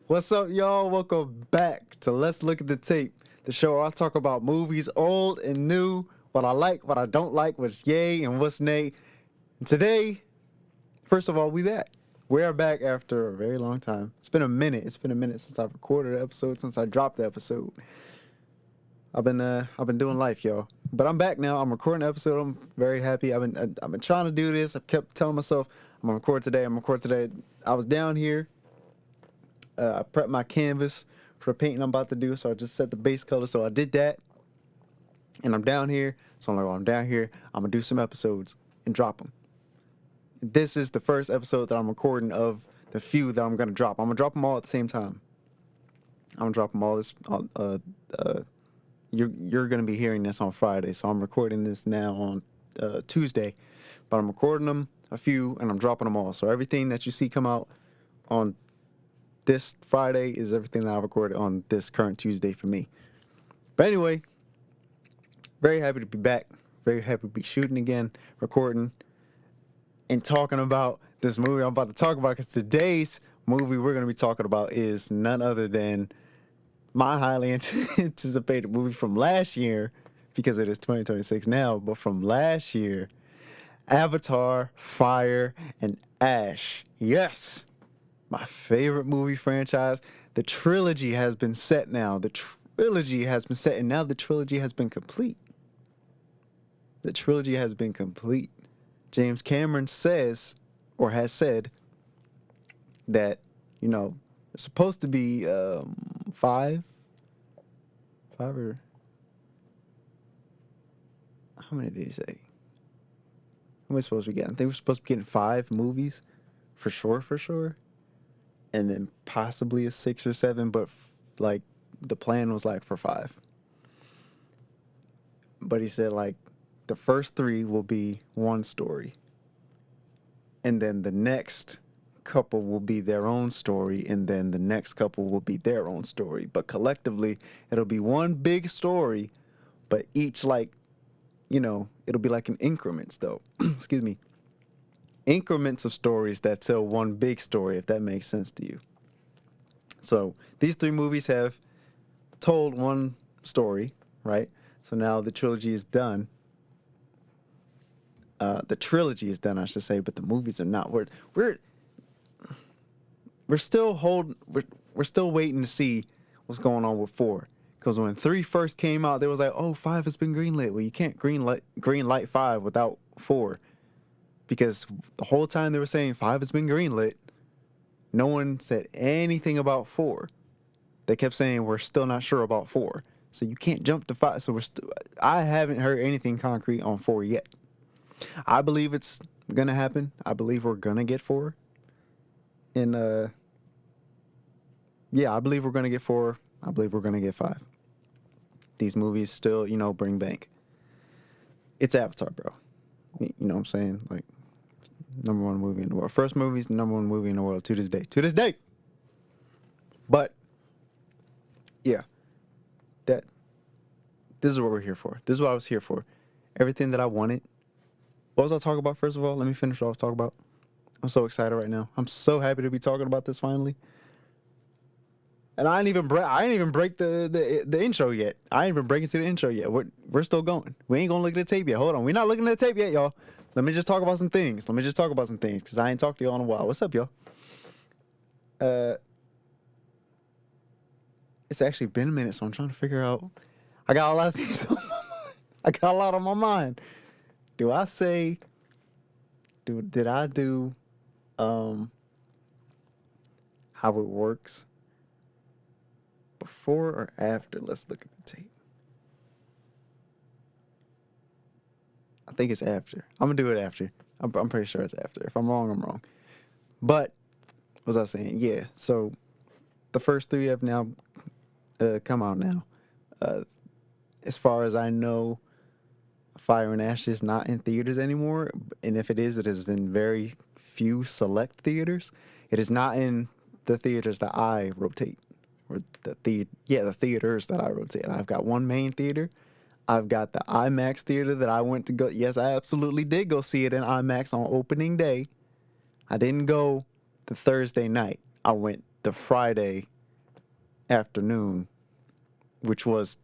What's up, y'all? Welcome back to Let's Look at the Tape, the show where I talk about movies old and new, what I like, what I don't like, what's yay and what's nay. And today, first of all, we back. We are back after a very long time. It's been a minute. It's been a minute since I've recorded an episode, since I dropped the episode. I've been doing life, y'all. But I'm back now. I'm recording an episode. I'm very happy. I've been trying to do this. I kept telling myself I'm gonna record today. I'm gonna record today. I was down here. I prepped my canvas for the painting I'm about to do, so I just set the base color. So I did that, and I'm down here. So I'm like, well, I'm down here. I'm gonna do some episodes and drop them. This is the first episode that I'm recording of the few that I'm gonna drop. I'm gonna drop them all at the same time. I'm gonna drop them all this. You're gonna be hearing this on Friday, so I'm recording this now on Tuesday, but I'm recording them a few and I'm dropping them all. So everything that you see come out on this Friday is everything that I recorded on this current Tuesday for me. But anyway, very happy to be back. Very happy to be shooting again, recording, and talking about this movie I'm about to talk about. Because today's movie we're going to be talking about is none other than my highly anticipated movie from last year, because it is 2026 now, but from last year, Avatar, Fire, and Ash. Yes! My favorite movie franchise. The trilogy has been set now. The trilogy has been set, and now the trilogy has been complete. The trilogy has been complete. James Cameron says, or has said, that, there's supposed to be five or, how many did he say? How am I supposed to be getting? I think we're supposed to be getting 5 movies, for sure. And then possibly a 6 or 7, but like the plan was like for 5. But he said like the first 3 will be one story, and then the next couple will be their own story, and then the next couple will be their own story. But collectively, it'll be one big story, but each it'll be like in increments though. Excuse me. Increments of stories that tell one big story, if that makes sense to you. So these 3 movies have told one story, right? So now the trilogy is done. The trilogy is done, I should say, but the movies are not. We're still we're still waiting to see what's going on with 4. Because when 3 first came out, they was like, oh, 5 has been greenlit. Well, you can't green light 5 without 4. Because the whole time they were saying 5 has been greenlit, no one said anything about 4. They kept saying we're still not sure about 4. So you can't jump to 5. So I haven't heard anything concrete on 4 yet. I believe it's gonna happen. I believe we're gonna get 4. And I believe we're gonna get 4. I believe we're gonna get 5. These movies still, bring bank. It's Avatar, bro. You know what I'm saying? Like, number 1 movie in the world. First movie is the number 1 movie in the world to this day. To this day. But yeah, this is what we're here for. This is what I was here for. Everything that I wanted. What was I talking about? First of all, let me finish what I was talking about. I'm so excited right now. I'm so happy to be talking about this finally. And I ain't even break the intro yet. I ain't even breaking to the intro yet. We're still going. We ain't gonna look at the tape yet. Hold on. We're not looking at the tape yet, y'all. Let me just talk about some things. Because I ain't talked to y'all in a while. What's up, y'all? It's actually been a minute, so I'm trying to figure out. I got a lot of things on my mind. I got a lot on my mind. Did I do how it works before or after? Let's look at the tape. I think it's after. I'm gonna do it after. I'm pretty sure it's after. If I'm wrong, I'm wrong. But what was I saying? Yeah. So the first 3 have now come out now. As far as I know, Fire and Ash is not in theaters anymore, and if it is in very few select theaters. It is not in the theaters that I rotate, or the theaters that I rotate. I've got one main theater. I've got the IMAX theater that I went to go. Yes, I absolutely did go see it in IMAX on opening day. I didn't go the Thursday night. I went the Friday afternoon, which was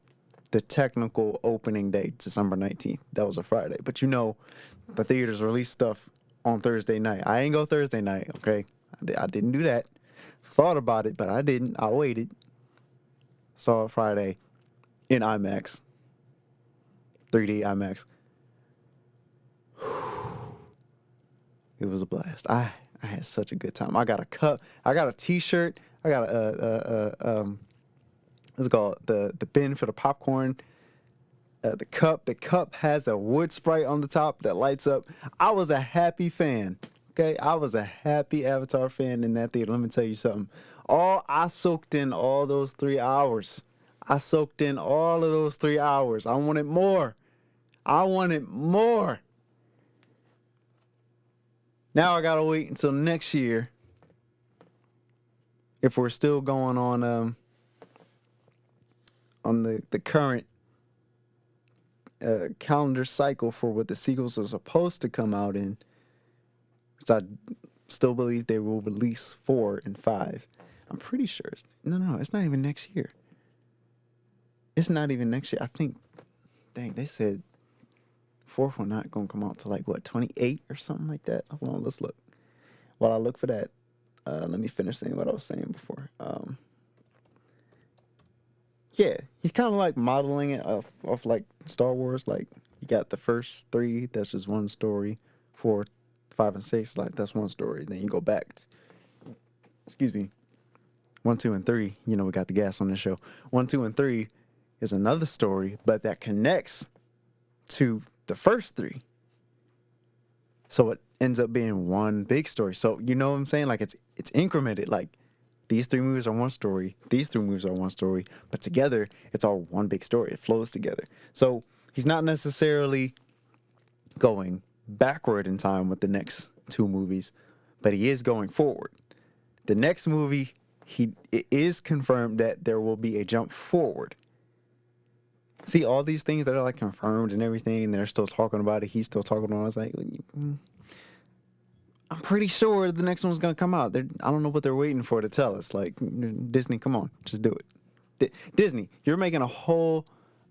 the technical opening day, December 19th. That was a Friday. But the theaters release stuff on Thursday night. I ain't go Thursday night, okay? I didn't do that. Thought about it, but I didn't. I waited. Saw it Friday in IMAX, 3D IMAX. It was a blast. I had such a good time. I got a cup. I got a T-shirt. I got what's it called? The bin for the popcorn. The cup. The cup has a wood sprite on the top that lights up. I was a happy fan. Okay, I was a happy Avatar fan in that theater. Let me tell you something. I soaked in all those 3 hours. I soaked in all of those 3 hours. I wanted more. I wanted more. Now I gotta wait until next year if we're still going on the current calendar cycle for what the sequels are supposed to come out in, which I still believe they will release 4 and 5. I'm pretty sure. No, it's not even next year. It's not even next year. I think, dang, they said fourth one not gonna come out till like what, 28 or something like that. Hold on, let's look. While I look for that, let me finish saying what I was saying before. Yeah, he's kind of like modeling it off like Star Wars. Like you got the first 3, that's just one story. 4, 5, and 6, like that's one story. Then you go back. Excuse me. 1, 2, and 3. We got the gas on this show. 1, 2, and 3 is another story, but that connects to the first 3. So it ends up being one big story. So you know what I'm saying? Like it's incremented. Like these 3 movies are one story. These 3 movies are one story. But together, it's all one big story. It flows together. So he's not necessarily going backward in time with the next 2 movies, but he is going forward. The next movie, it is confirmed that there will be a jump forward. See, all these things that are like confirmed and everything, they're still talking about it. He's still talking about it. I was like, I'm pretty sure the next one's going to come out. I don't know what they're waiting for to tell us. Like, Disney, come on, just do it. Disney, you're making a whole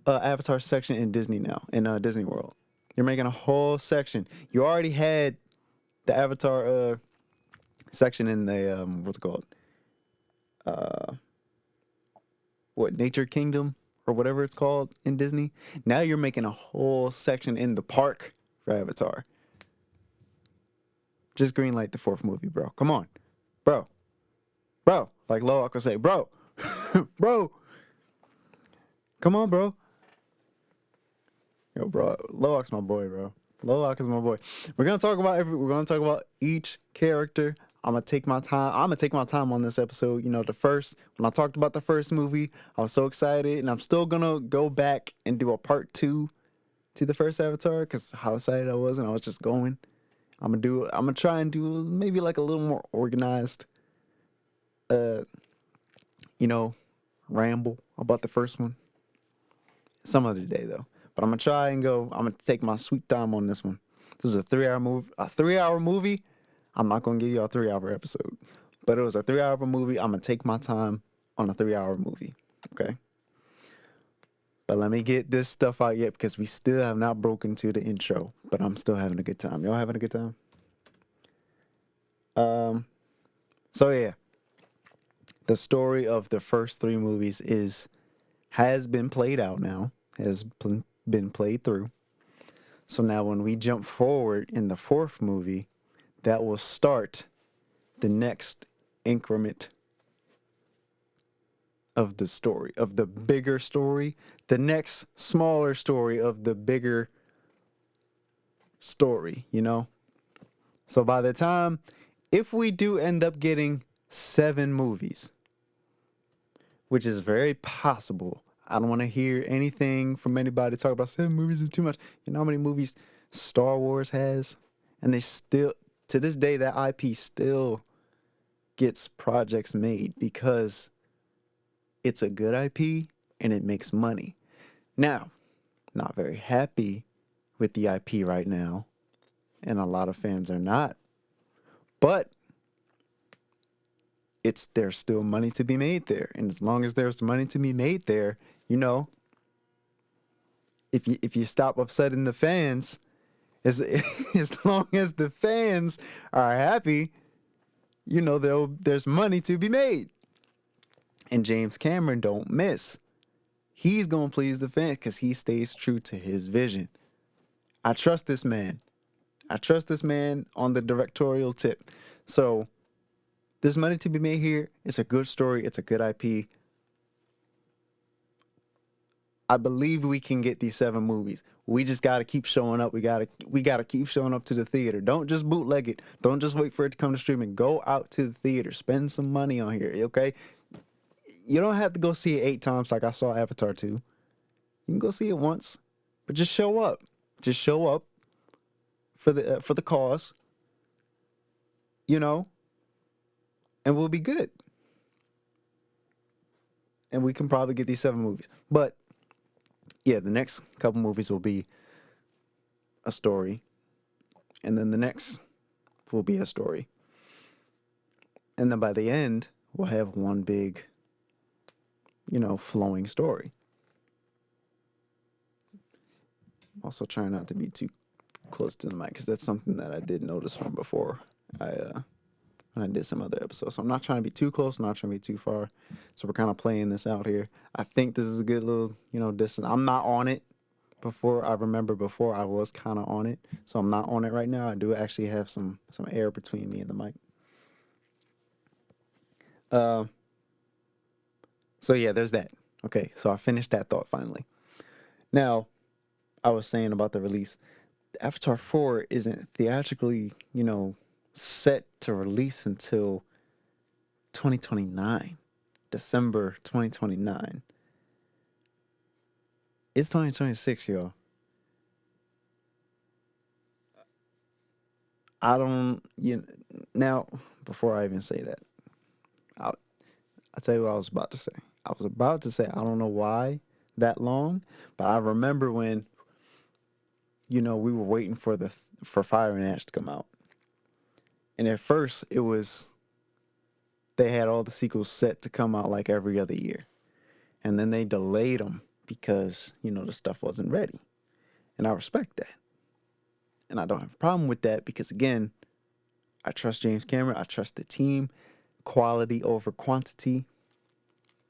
Avatar section in Disney now, in Disney World. You're making a whole section. You already had the Avatar section in the, what's it called? Nature Kingdom? Or whatever it's called in Disney. Now you're making a whole section in the park for Avatar. Just greenlight the 4th movie, bro. Come on. Bro. Like Loak would say, bro. Bro. Come on, bro. Yo, bro. Loak's my boy, bro. Loak is my boy. We're gonna talk about each character. I'm gonna take my time on this episode. When I talked about the first movie, I was so excited, and I'm still gonna go back and do a part 2 to the first Avatar because how excited I was, and I was just going. I'm gonna try and do maybe like a little more organized, ramble about the first one. Some other day though, but I'm gonna try and go. I'm gonna take my sweet time on this one. This is a 3-hour movie. A 3-hour movie. I'm not going to give you a 3-hour episode, but it was a 3-hour movie. I'm going to take my time on a 3-hour movie. Okay. But let me get this stuff out yet because we still have not broken to the intro, but I'm still having a good time. Y'all having a good time? So yeah, the story of the first 3 movies has been played out now, been played through. So now when we jump forward in the 4th movie, that will start the next increment of the story, of the bigger story, the next smaller story of the bigger story, So by the time, if we do end up getting 7 movies, which is very possible, I don't want to hear anything from anybody talk about 7 movies is too much. You know how many movies Star Wars has? And they still, to this day, that IP still gets projects made because it's a good IP and it makes money. Now, not very happy with the IP right now, and a lot of fans are not. But there's still money to be made there. And as long as there's money to be made there, you know, if you stop upsetting the fans, as as long as the fans are happy, you know, there's money to be made. And James Cameron don't miss. He's gonna please the fans because he stays true to his vision. I trust this man. I trust this man on the directorial tip. So there's money to be made here. It's a good story. It's a good IP. I believe we can get these 7 movies. We just gotta keep showing up. We gotta keep showing up to the theater. Don't just bootleg it. Don't just wait for it to come to streaming. Go out to the theater. Spend some money on here. Okay. You don't have to go see it 8 times like I saw Avatar 2. You can go see it once, but just show up. Just show up for the cause. You know, and we'll be good. And we can probably get these 7 movies. But yeah, the next couple movies will be a story, and then the next will be a story, and then by the end we'll have one big, you know, flowing story. Also trying not to be too close to the mic because that's something that I did notice from before when I did some other episodes. So I'm not trying to be too close, not trying to be too far. So we're kind of playing this out here. I think this is a good little, you know, distance. I'm not on it before. I remember before I was kind of on it. So I'm not on it right now. I do actually have some air between me and the mic. So yeah, there's that. Okay, so I finished that thought finally. Now, I was saying about the release. Avatar 4 isn't theatrically, you know, set to release until 2029. December 2029. It's 2026, y'all. I don't, you know, now, before I even say that, I'll tell you what I was about to say. I was about to say, I don't know why that long, but I remember when, you know, we were waiting for Fire and Ash to come out. And at first, it was, they had all the sequels set to come out like every other year. And then they delayed them because, you know, the stuff wasn't ready. And I respect that. And I don't have a problem with that because, again, I trust James Cameron. I trust the team. Quality over quantity.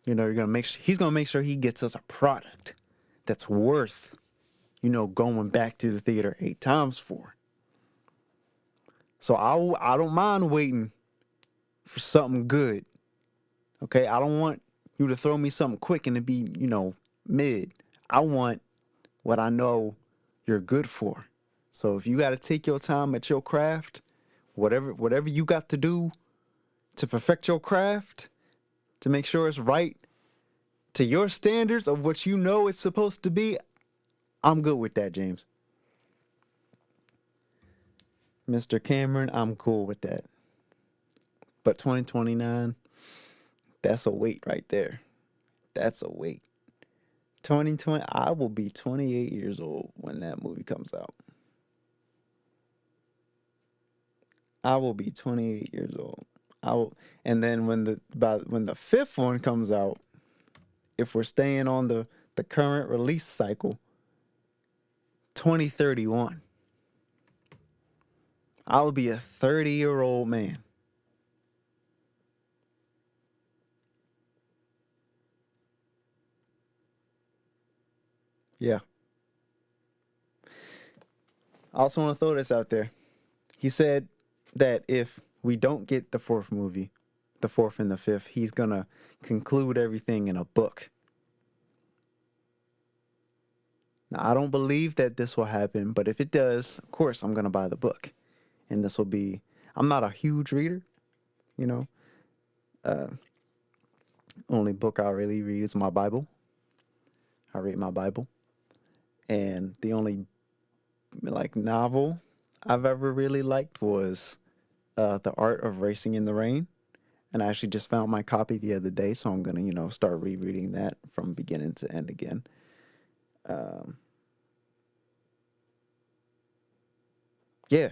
You know, he's gonna make sure he gets us a product that's worth, you know, going back to the theater 8 times for. So I don't mind waiting for something good. Okay, I don't want you to throw me something quick and to be, you know, mid. I want what I know you're good for. So if you got to take your time at your craft, whatever you got to do to perfect your craft, to make sure it's right to your standards of what you know it's supposed to be, I'm good with that, James. Mr. Cameron, I'm cool with that. But 2029, that's a wait right there. That's a wait. 2020, I will be 28 years old when that movie comes out. I will be 28 years old. And then when the 5th one comes out, if we're staying on the current release cycle, 2031. I will be a 30-year-old man. Yeah. I also want to throw this out there. He said that if we don't get the 4th movie, the 4th and the 5th, he's going to conclude everything in a book. Now, I don't believe that this will happen, but if it does, of course, I'm going to buy the book. And this will be, I'm not a huge reader, you know. Only book I really read is my Bible. I read my Bible. And the only, like, novel I've ever really liked was The Art of Racing in the Rain. And I actually just found my copy the other day, so I'm going to, you know, start rereading that from beginning to end again. Yeah.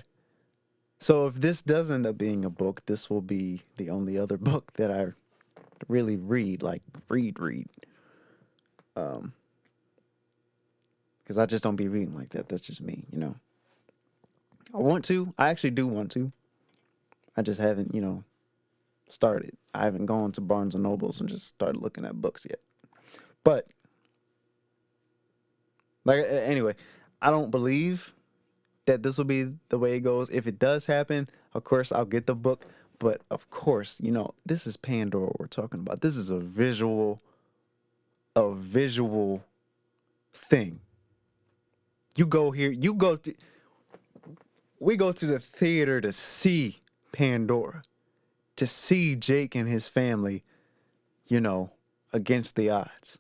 So if this does end up being a book, this will be the only other book that I really read, like read. Um, because I just don't be reading like that. That's just me, you know. I want to. I actually do want to. I just haven't, started. I haven't gone to Barnes and Nobles and just started looking at books yet. But anyway, I don't believe that this will be the way it goes. If it does happen, of course I'll get the book. But of course, this is Pandora we're talking about. This is a visual thing. You go here, we go to the theater to see Pandora, to see Jake and his family, against the odds,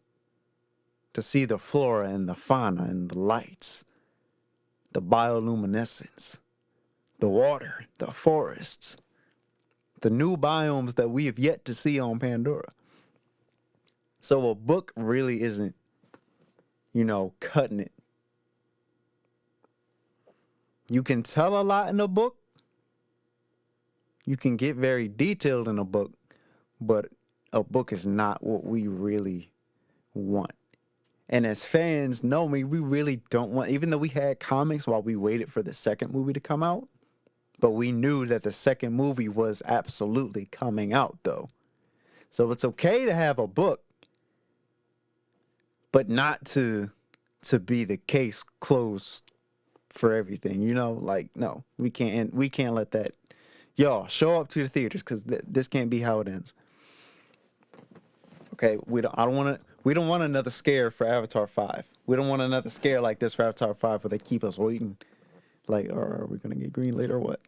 to see the flora and the fauna and the lights, the bioluminescence, the water, the forests, the new biomes that we have yet to see on Pandora. So a book really isn't, cutting it. You can tell a lot in a book. You can get very detailed in a book, but a book is not what we really want. And as fans, know me, we really don't want, even though we had comics while we waited for the second movie to come out, but we knew that the second movie was absolutely coming out, though. So it's okay to have a book, but not to be the case closed for everything, no, we can't let that. Y'all show up to the theaters, because this can't be how it ends. Okay, we don't want another scare for Avatar 5. We don't want another scare like this for Avatar 5 where they keep us waiting. Like, are we gonna get green later or what?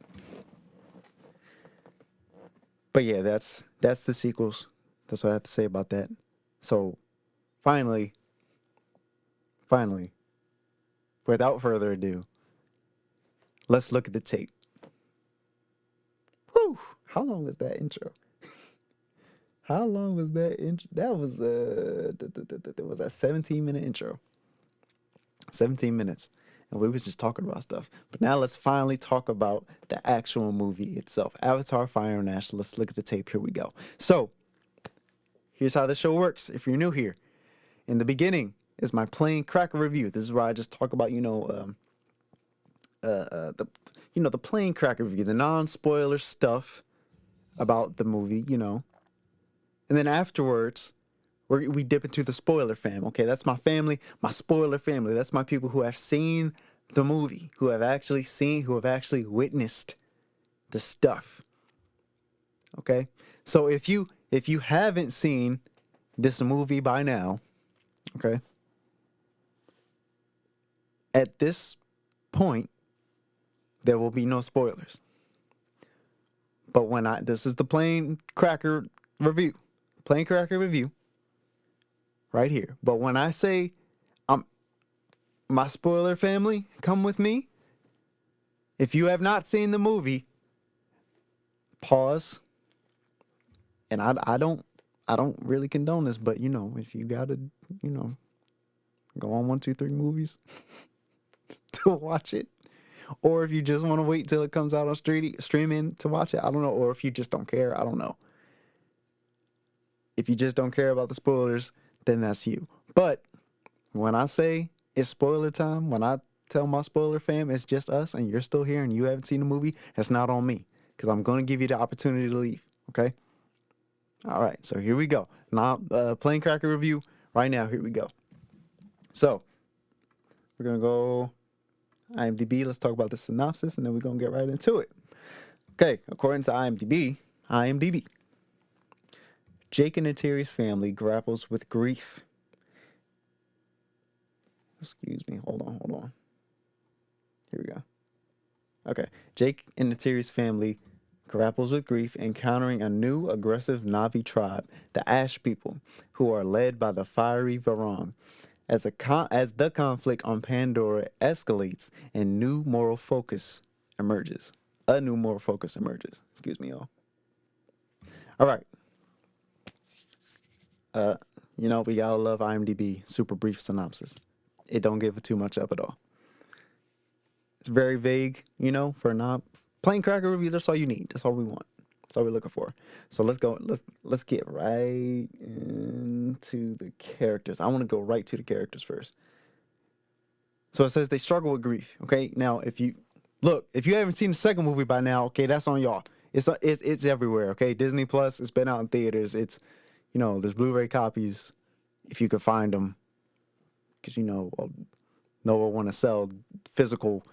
But yeah, that's the sequels. That's what I have to say about that. So finally, without further ado, let's look at the tape. Whew, how long was that intro? How long was that intro? That was a 17-minute intro. 17 minutes. And we was just talking about stuff. But now let's finally talk about the actual movie itself. Avatar Fire and Ash. Let's look at the tape. Here we go. So, here's how the show works. If you're new here, in the beginning is my plain cracker review. This is where I just talk about, the plain cracker review, the non-spoiler stuff about the movie, And then afterwards, we dip into the spoiler fam. Okay, that's my family, my spoiler family. That's my people who have seen the movie, who have actually witnessed the stuff. Okay, so if you haven't seen this movie by now, okay, at this point, there will be no spoilers. But this is the plain cracker review. Plain cracker review. Right here. But when I say my spoiler family, come with me. If you have not seen the movie, pause. And I don't really condone this, but if you gotta, go on 1, 2, 3 movies to watch it. Or if you just want to wait till it comes out on streaming to watch it, I don't know. Or if you just don't care, I don't know. If you just don't care about the spoilers, then that's you. But when I say it's spoiler time, when I tell my spoiler fam it's just us and you're still here and you haven't seen the movie, that's not on me, because I'm going to give you the opportunity to leave, okay? All right, so here we go. Now, plain cracker review right now. Here we go. So, we're going to go IMDb. Let's talk about the synopsis, and then we're going to get right into it. Okay, according to IMDb. Jake and Natiri's family grapples with grief. Excuse me. Hold on. Here we go. Okay. Jake and Natiri's family grapples with grief, encountering a new aggressive Na'vi tribe, the Ash people, who are led by the fiery Varong. As the conflict on Pandora escalates, a new moral focus emerges. Excuse me, y'all. All right. We gotta love IMDb. Super brief synopsis. It don't give too much up at all. It's very vague, for Plain cracker review. That's all you need. That's all we want. That's all we're looking for. So let's go. Let's get right into the characters. I want to go right to the characters first. So it says they struggle with grief. Okay, now if you haven't seen the second movie by now, okay, that's on y'all. It's everywhere. Okay, Disney Plus. It's been out in theaters. It's, there's Blu-ray copies if you could find them, because no one want to sell physical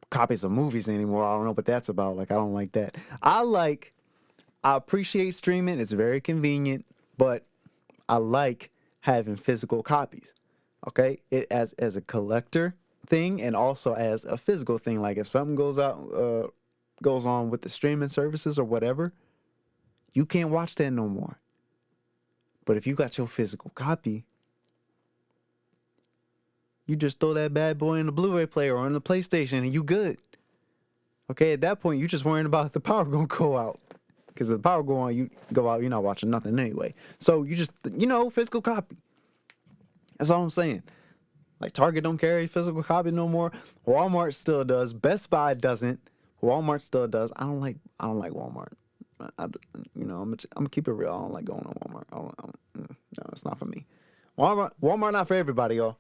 copies of movies anymore. I don't know what that's about. Like, I don't like that. I appreciate streaming. It's very convenient, but I like having physical copies. Okay, it as a collector thing and also as a physical thing. Like if something goes on with the streaming services or whatever, you can't watch that no more. But if you got your physical copy, you just throw that bad boy in the Blu-ray player or in the PlayStation and you good. Okay, at that point, you just worrying about if the power gonna go out. Because if the power go out, you're not watching nothing anyway. So you just, physical copy. That's all I'm saying. Like Target don't carry physical copy no more. Walmart still does. Best Buy doesn't. Walmart still does. I don't like Walmart. I'm gonna keep it real. I don't like going to Walmart. No, it's not for me. Walmart not for everybody, y'all.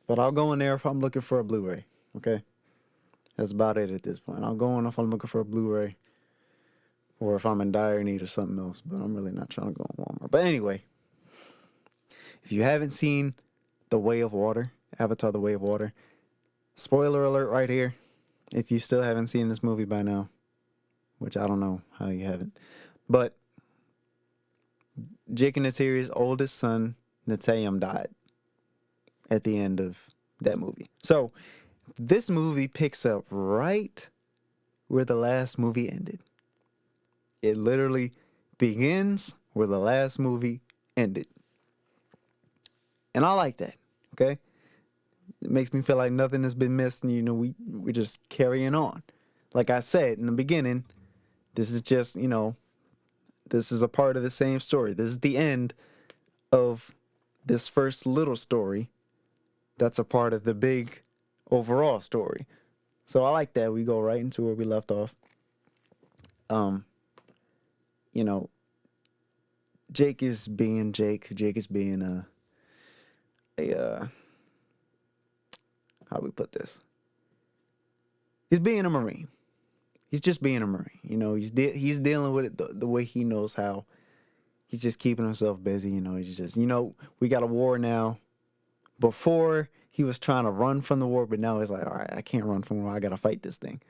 But I'll go in there if I'm looking for a Blu-ray. Okay, that's about it at this point. I'll go in if I'm looking for a Blu-ray, or if I'm in dire need of something else. But I'm really not trying to go in Walmart. But anyway, if you haven't seen The Way of Water, Avatar: The Way of Water, spoiler alert right here. If you still haven't seen this movie by now, which I don't know how you haven't, but Jake and Neytiri's oldest son, Neteyam, died at the end of that movie. So this movie picks up right where the last movie ended. It literally begins where the last movie ended. And I like that, okay? It makes me feel like nothing has been missed and, we're just carrying on. Like I said in the beginning, this is just, this is a part of the same story. This is the end of this first little story that's a part of the big overall story. So I like that. We go right into where we left off. Jake is being Jake. Jake is being a how do we put this? He's being a Marine. He's just being a Marine. He's dealing with it the way he knows how. He's just keeping himself busy. He's just, we got a war now. Before, he was trying to run from the war, but now he's like, all right, I can't run from war. I got to fight this thing.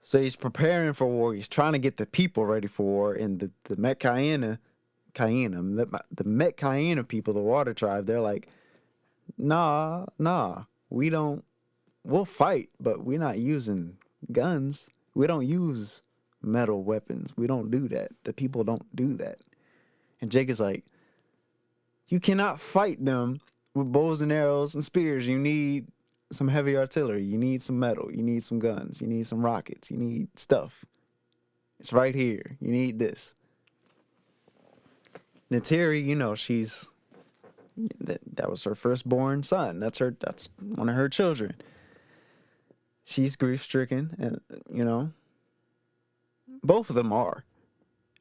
So he's preparing for war. He's trying to get the people ready for war. And the Met Cayena people, the Water Tribe, they're like, nah, we'll fight, but we're not using guns. We don't use metal weapons. We don't do that. The people don't do that. And Jake is like, you cannot fight them with bows and arrows and spears. You need some heavy artillery. You need some metal. You need some guns. You need some rockets. You need stuff. It's right here. You need this. Neytiri, she's that was her firstborn son. That's one of her children. She's grief-stricken, and both of them are.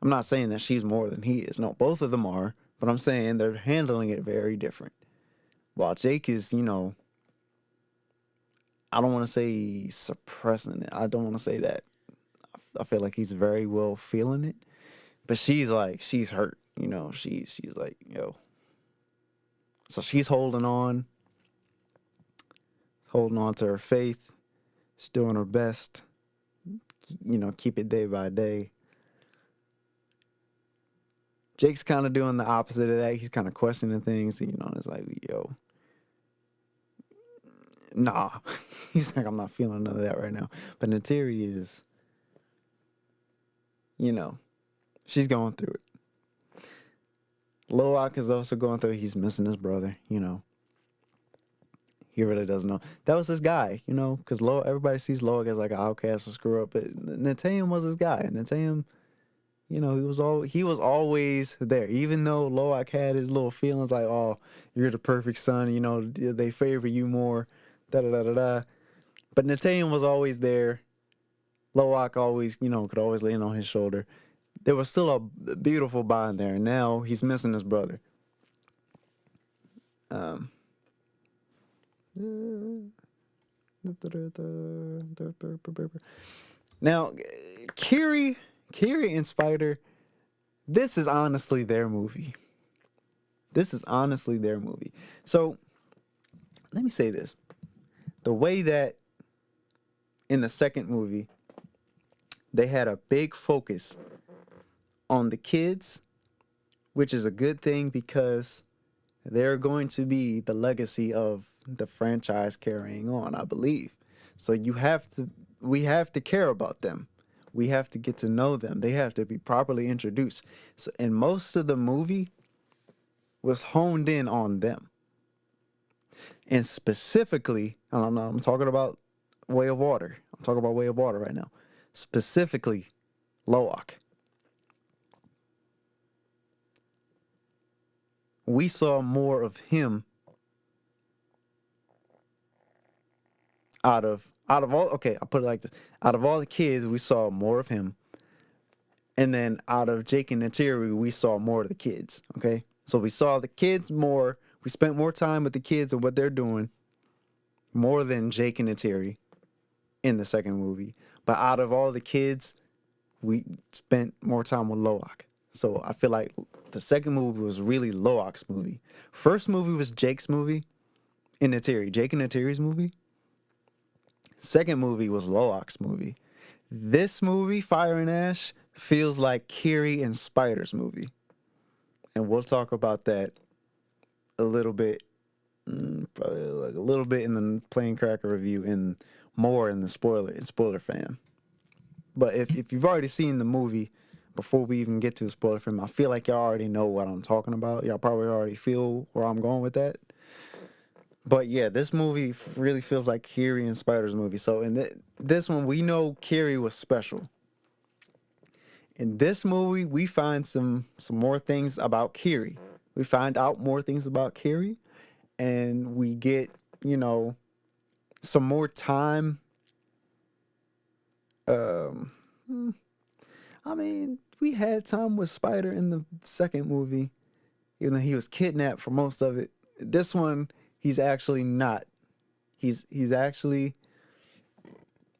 I'm not saying that she's more than he is. No, both of them are, but I'm saying they're handling it very different. While Jake is, I don't want to say suppressing it. I don't want to say that. I feel like he's very well feeling it, but she's hurt. She's like, yo. So she's holding on to her faith. She's doing her best, keep it day by day. Jake's kind of doing the opposite of that. He's kind of questioning things. It's like, yo, nah. He's like, I'm not feeling none of that right now. But Neytiri is, she's going through it. Loak is also going through it. He's missing his brother, He really doesn't know. That was his guy, because everybody sees Loak as like an outcast, a screw up. But Neteyam was his guy. Neteyam, he was always there. Even though Loak had his little feelings like, oh, you're the perfect son, they favor you more, da da da da da. But Neteyam was always there Loak always, could always lean on his shoulder. There was still a beautiful bond there. And now he's missing his brother. Um, now, Kiri and Spider, this is honestly their movie. This is honestly their movie. So, let me say this. The way that in the second movie, they had a big focus on the kids, which is a good thing because they're going to be the legacy of the franchise carrying on, I believe. So we have to care about them. We have to get to know them. They have to be properly introduced. So, and most of the movie was honed in on them. And specifically, I'm talking about Way of Water. I'm talking about Way of Water right now. Specifically, Loak. We saw more of him out of all, okay, I'll put it like this. Out of all the kids, we saw more of him. And then out of Jake and Natiri, we saw more of the kids. Okay. So we saw the kids more. We spent more time with the kids and what they're doing more than Jake and Natiri in the second movie. But out of all the kids, we spent more time with Loak. So I feel like the second movie was really Loak's movie. First movie was Jake's movie and Natiri. Jake and Natiri's movie. Second movie was Loak's movie. This movie, Fire and Ash, feels like Kiri and Spider's movie. And we'll talk about that a little bit, probably like a little bit in the Plain Cracker review and more in the spoiler fam. But if you've already seen the movie, before we even get to the spoiler fam, I feel like y'all already know what I'm talking about. Y'all probably already feel where I'm going with that. But yeah, this movie really feels like Kiri and Spider's movie. So in this one, we know Kiri was special. In this movie, we find some more things about Kiri. We find out more things about Kiri, and we get, some more time. We had time with Spider in the second movie, even though he was kidnapped for most of it. This one, he's actually not. He's actually,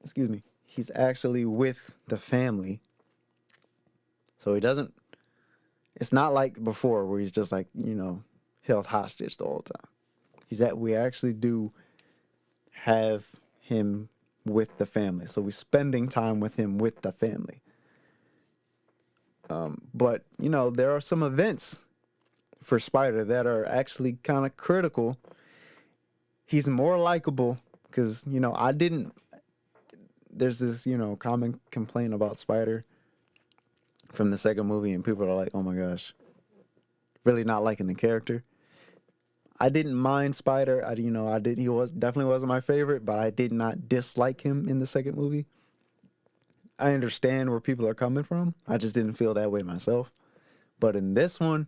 excuse me, he's actually with the family. So he doesn't, it's not like before where he's just like, held hostage the whole time. We actually do have him with the family. So we're spending time with him with the family. But, there are some events for Spider that are actually kind of critical. He's more likable because, there's this, common complaint about Spider from the second movie, and people are like, oh my gosh, really not liking the character. I didn't mind Spider. He definitely wasn't my favorite, but I did not dislike him in the second movie. I understand where people are coming from. I just didn't feel that way myself. But in this one,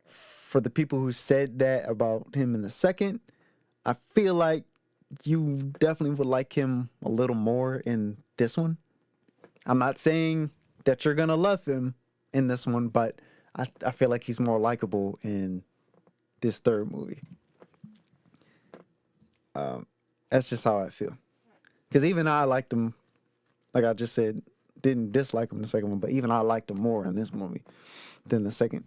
for the people who said that about him in the second, I feel like you definitely would like him a little more in this one. I'm not saying that you're going to love him in this one, but I feel like he's more likable in this third movie. That's just how I feel. Because even I liked him, like I just said, didn't dislike him in the second one, but even I liked him more in this movie than the second.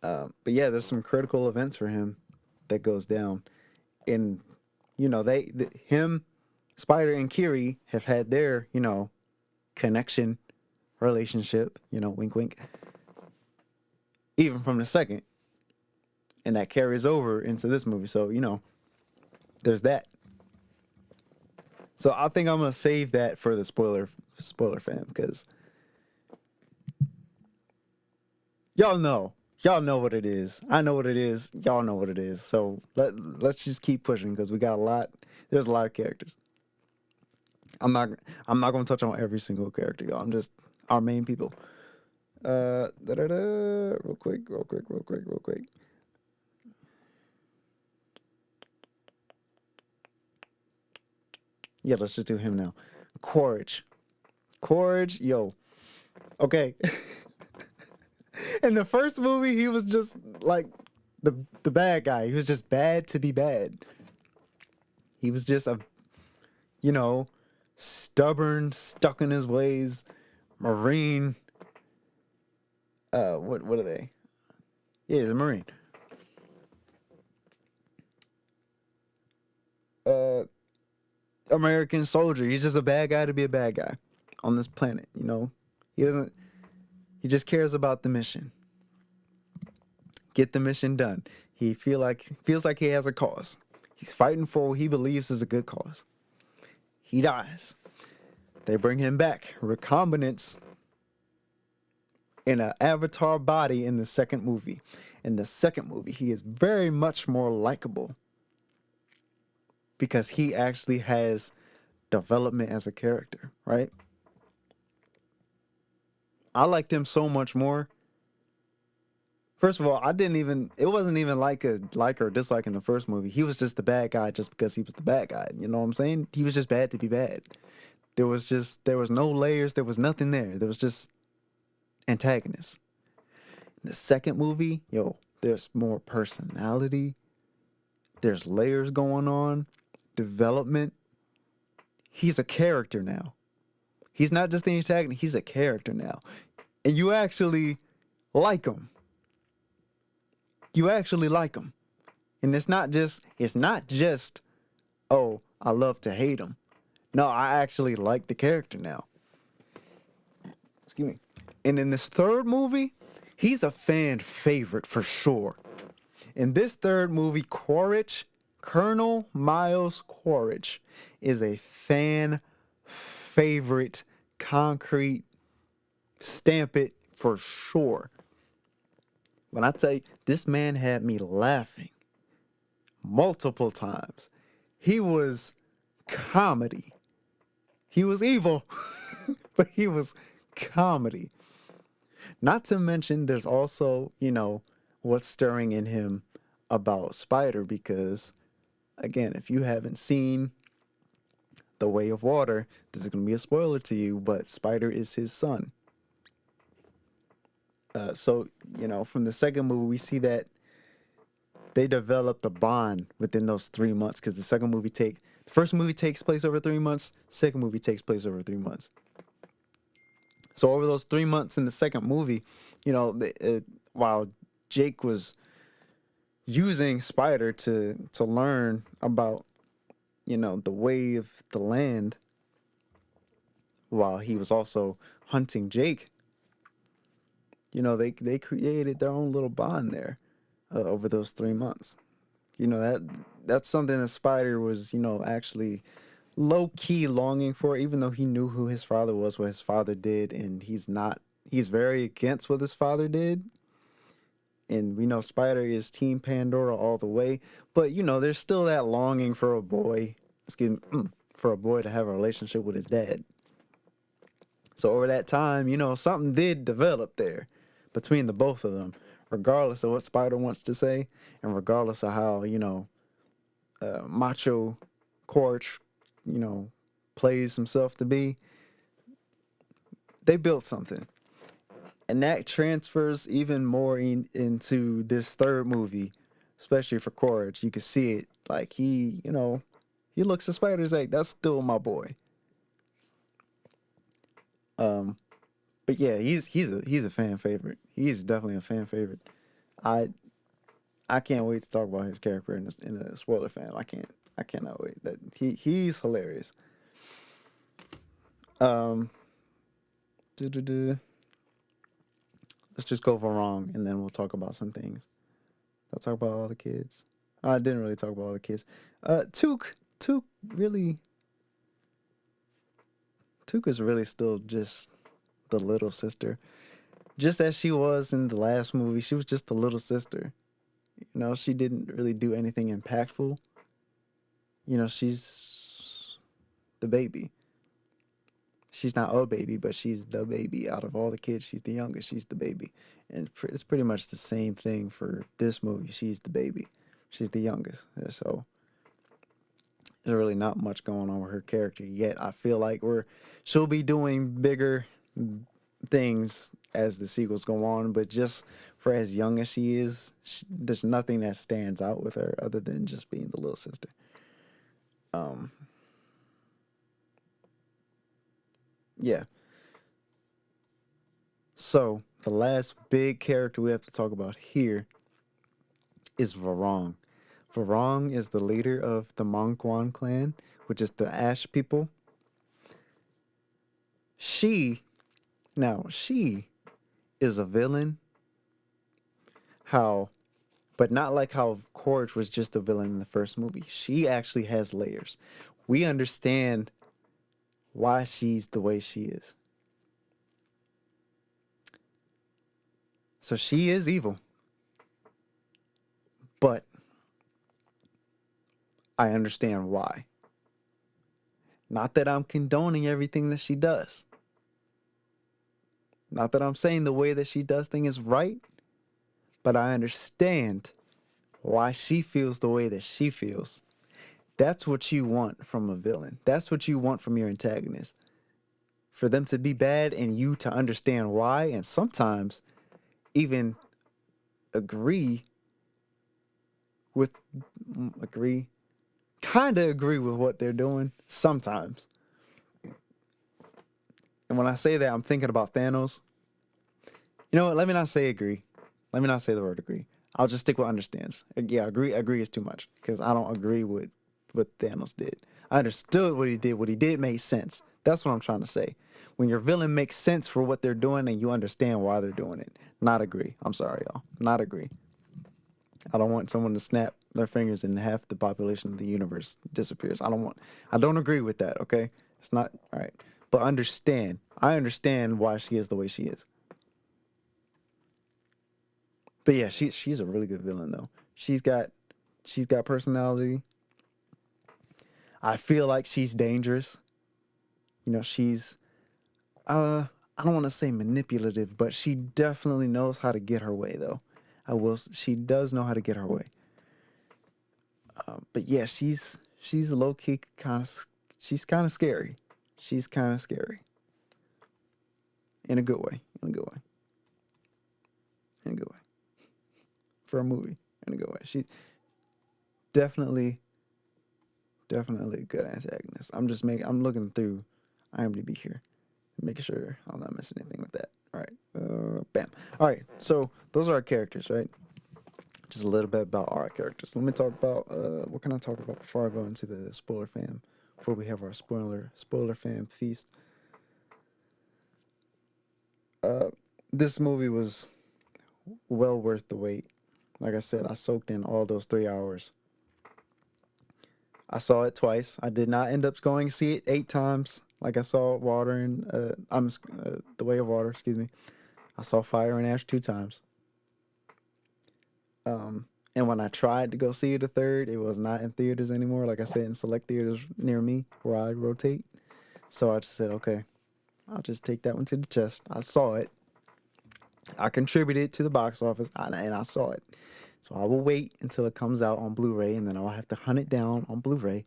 But yeah, there's some critical events for him that goes down. And, him, Spider, and Kiri have had their, connection, relationship, wink, wink, even from the second. And that carries over into this movie. So, there's that. So I think I'm going to save that for the spoiler fam, because y'all know what it is. I know what it is. Y'all know what it is. So let's just keep pushing because we got there's a lot of characters. I'm not going to touch on every single character, y'all. I'm just our main people. Real quick. Yeah, let's just do him now. Quaritch. Quaritch, yo. Okay. In the first movie, he was just like the bad guy. He was just bad to be bad. He was just a, you know, stubborn, stuck in his ways, Marine. What are they? Yeah, he's a Marine. Uh, American soldier. He's just a bad guy to be a bad guy on this planet. You know, he doesn't. He just cares about the mission. Get the mission done. He feels like he has a cause. He's fighting for what he believes is a good cause. He dies. They bring him back. Recombinants in an avatar body in the second movie. In the second movie, he is very much more likable because he actually has development as a character, right? I liked him so much more. First of all, it wasn't even like a like or dislike in the first movie. He was just the bad guy just because he was the bad guy. You know what I'm saying? He was just bad to be bad. There was no layers. There was nothing there. There was just antagonists. In the second movie, yo, there's more personality. There's layers going on, development. He's a character now. He's not just the antagonist. He's a character now, and you actually like him. You actually like him, and it's not just oh, I love to hate him. No, I actually like the character now. Excuse me. And in this third movie, he's a fan favorite for sure. In this third movie, Quaritch, Colonel Miles Quaritch, is a fan favorite, concrete, stamp it for sure. When I tell you, this man had me laughing multiple times. He was comedy. He was evil, but he was comedy. Not to mention, there's also, what's stirring in him about Spider because, again, if you haven't seen The Way of Water, this is going to be a spoiler to you, but Spider is his son. So, from the second movie, we see that they developed a bond within those 3 months because the first movie takes place over 3 months, second movie takes place over 3 months. So over those 3 months in the second movie, while Jake was using Spider to learn about, the way of the land, while he was also hunting Jake, they created their own little bond there over those 3 months. That's something that Spider was, actually low key longing for, even though he knew who his father was, what his father did, and he's very against what his father did. And we know Spider is Team Pandora all the way, but there's still that longing for a boy, for a boy to have a relationship with his dad. So over that time, something did develop there between the both of them, regardless of what Spider wants to say, and regardless of how, macho Quaritch, plays himself to be. They built something. And that transfers even more into this third movie, especially for Quaritch. You can see it. Like he looks at Spider's like, that's still my boy. But yeah, he's a fan favorite. He's definitely a fan favorite. I can't wait to talk about his character in a spoiler fan. I cannot wait. That he's hilarious. Let's just go for wrong, and then we'll talk about some things. I'll talk about all the kids. I didn't really talk about all the kids. Took really. Took is really still just the little sister, just as she was in the last movie. She was just the little sister. She didn't really do anything impactful. She's the baby. She's not a baby, but she's the baby. Out of all the kids, she's the youngest. She's the baby. And it's pretty much the same thing for this movie. She's the baby. She's the youngest. So there's really not much going on with her character yet. I feel like she'll be doing bigger things as the sequels go on, but just for as young as she is, there's nothing that stands out with her other than just being the little sister. Yeah. So the last big character we have to talk about here is Varong. Varong is the leader of the Mongkwan clan, which is the Ash people. She she is a villain. How, but not like how Corge was just a villain in the first movie. She actually has layers. We understand why she's the way she is. So she is evil, but I understand why. Not that I'm condoning everything that she does. Not that I'm saying the way that she does things is right, but I understand why she feels the way that she feels. That's what you want from a villain. That's what you want from your antagonist. For them to be bad and you to understand why, and sometimes even agree with agree kind of agree with what they're doing sometimes. And when I say that, I'm thinking about Thanos. You know what? Let me not say agree. Let me not say the word agree. I'll just stick with understands. Yeah, agree is too much because I don't agree with what Thanos did. I understood what he did. What he did made sense. That's what I'm trying to say. When your villain makes sense for what they're doing and you understand why they're doing it. Not agree. I'm sorry, y'all. Not agree. I don't want someone to snap their fingers and half the population of the universe disappears. I don't agree with that, okay? It's not all right. But understand. I understand why she is the way she is. But yeah, she's a really good villain though. She's got personality. I feel like she's dangerous. You know, she's I don't want to say manipulative, but she definitely knows how to get her way though. She does know how to get her way. But yeah, she's low key she's kind of scary. She's kind of scary in a good way. In a good way. In a good way. For a movie, in a good way. She's definitely definitely a good antagonist. I'm looking through IMDb here, making sure I'm not missing anything with that. All right, bam. All right, so those are our characters, right? Just a little bit about our characters. Let me talk about what can I talk about before I go into the spoiler fam. Before we have our spoiler fam feast. This movie was well worth the wait. Like I said, I soaked in all those 3 hours. I saw it twice. I did not end up going to see it 8 times. Like I saw Water and The Way of Water. Excuse me. I saw Fire and Ash 2 times. And when I tried to go see it a third, it was not in theaters anymore. Like I said, in select theaters near me where I rotate. So I just said, okay, I'll just take that one to the chest. I saw it. I contributed to the box office, and I saw it. So I will wait until it comes out on Blu-ray, and then I'll have to hunt it down on Blu-ray.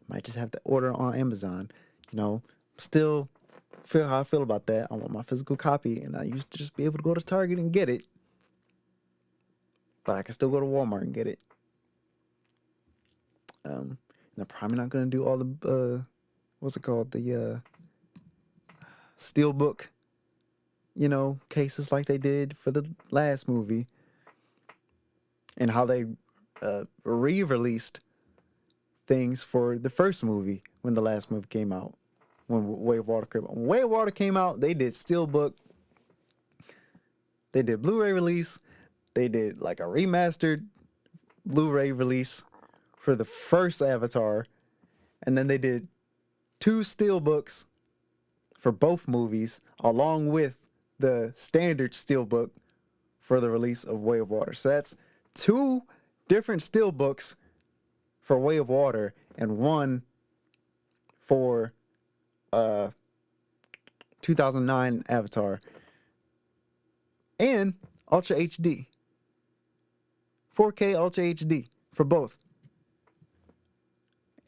Might just have to order it on Amazon. You know, still feel how I feel about that. I want my physical copy, and I used to just be able to go to Target and get it. But I can still go to Walmart and get it. And I'm probably not gonna do all the what's it called, the steelbook, cases like they did for the last movie, and how they re-released things for the first movie when the last movie came out. When Way of Water came out. When Way of Water came out, they did steelbook. They did Blu-ray release. They did like a remastered Blu-ray release for the first Avatar, and then they did 2 steelbooks for both movies, along with the standard steelbook for the release of Way of Water. So that's 2 different steelbooks for Way of Water and one for 2009 Avatar and Ultra HD, 4K Ultra HD for both.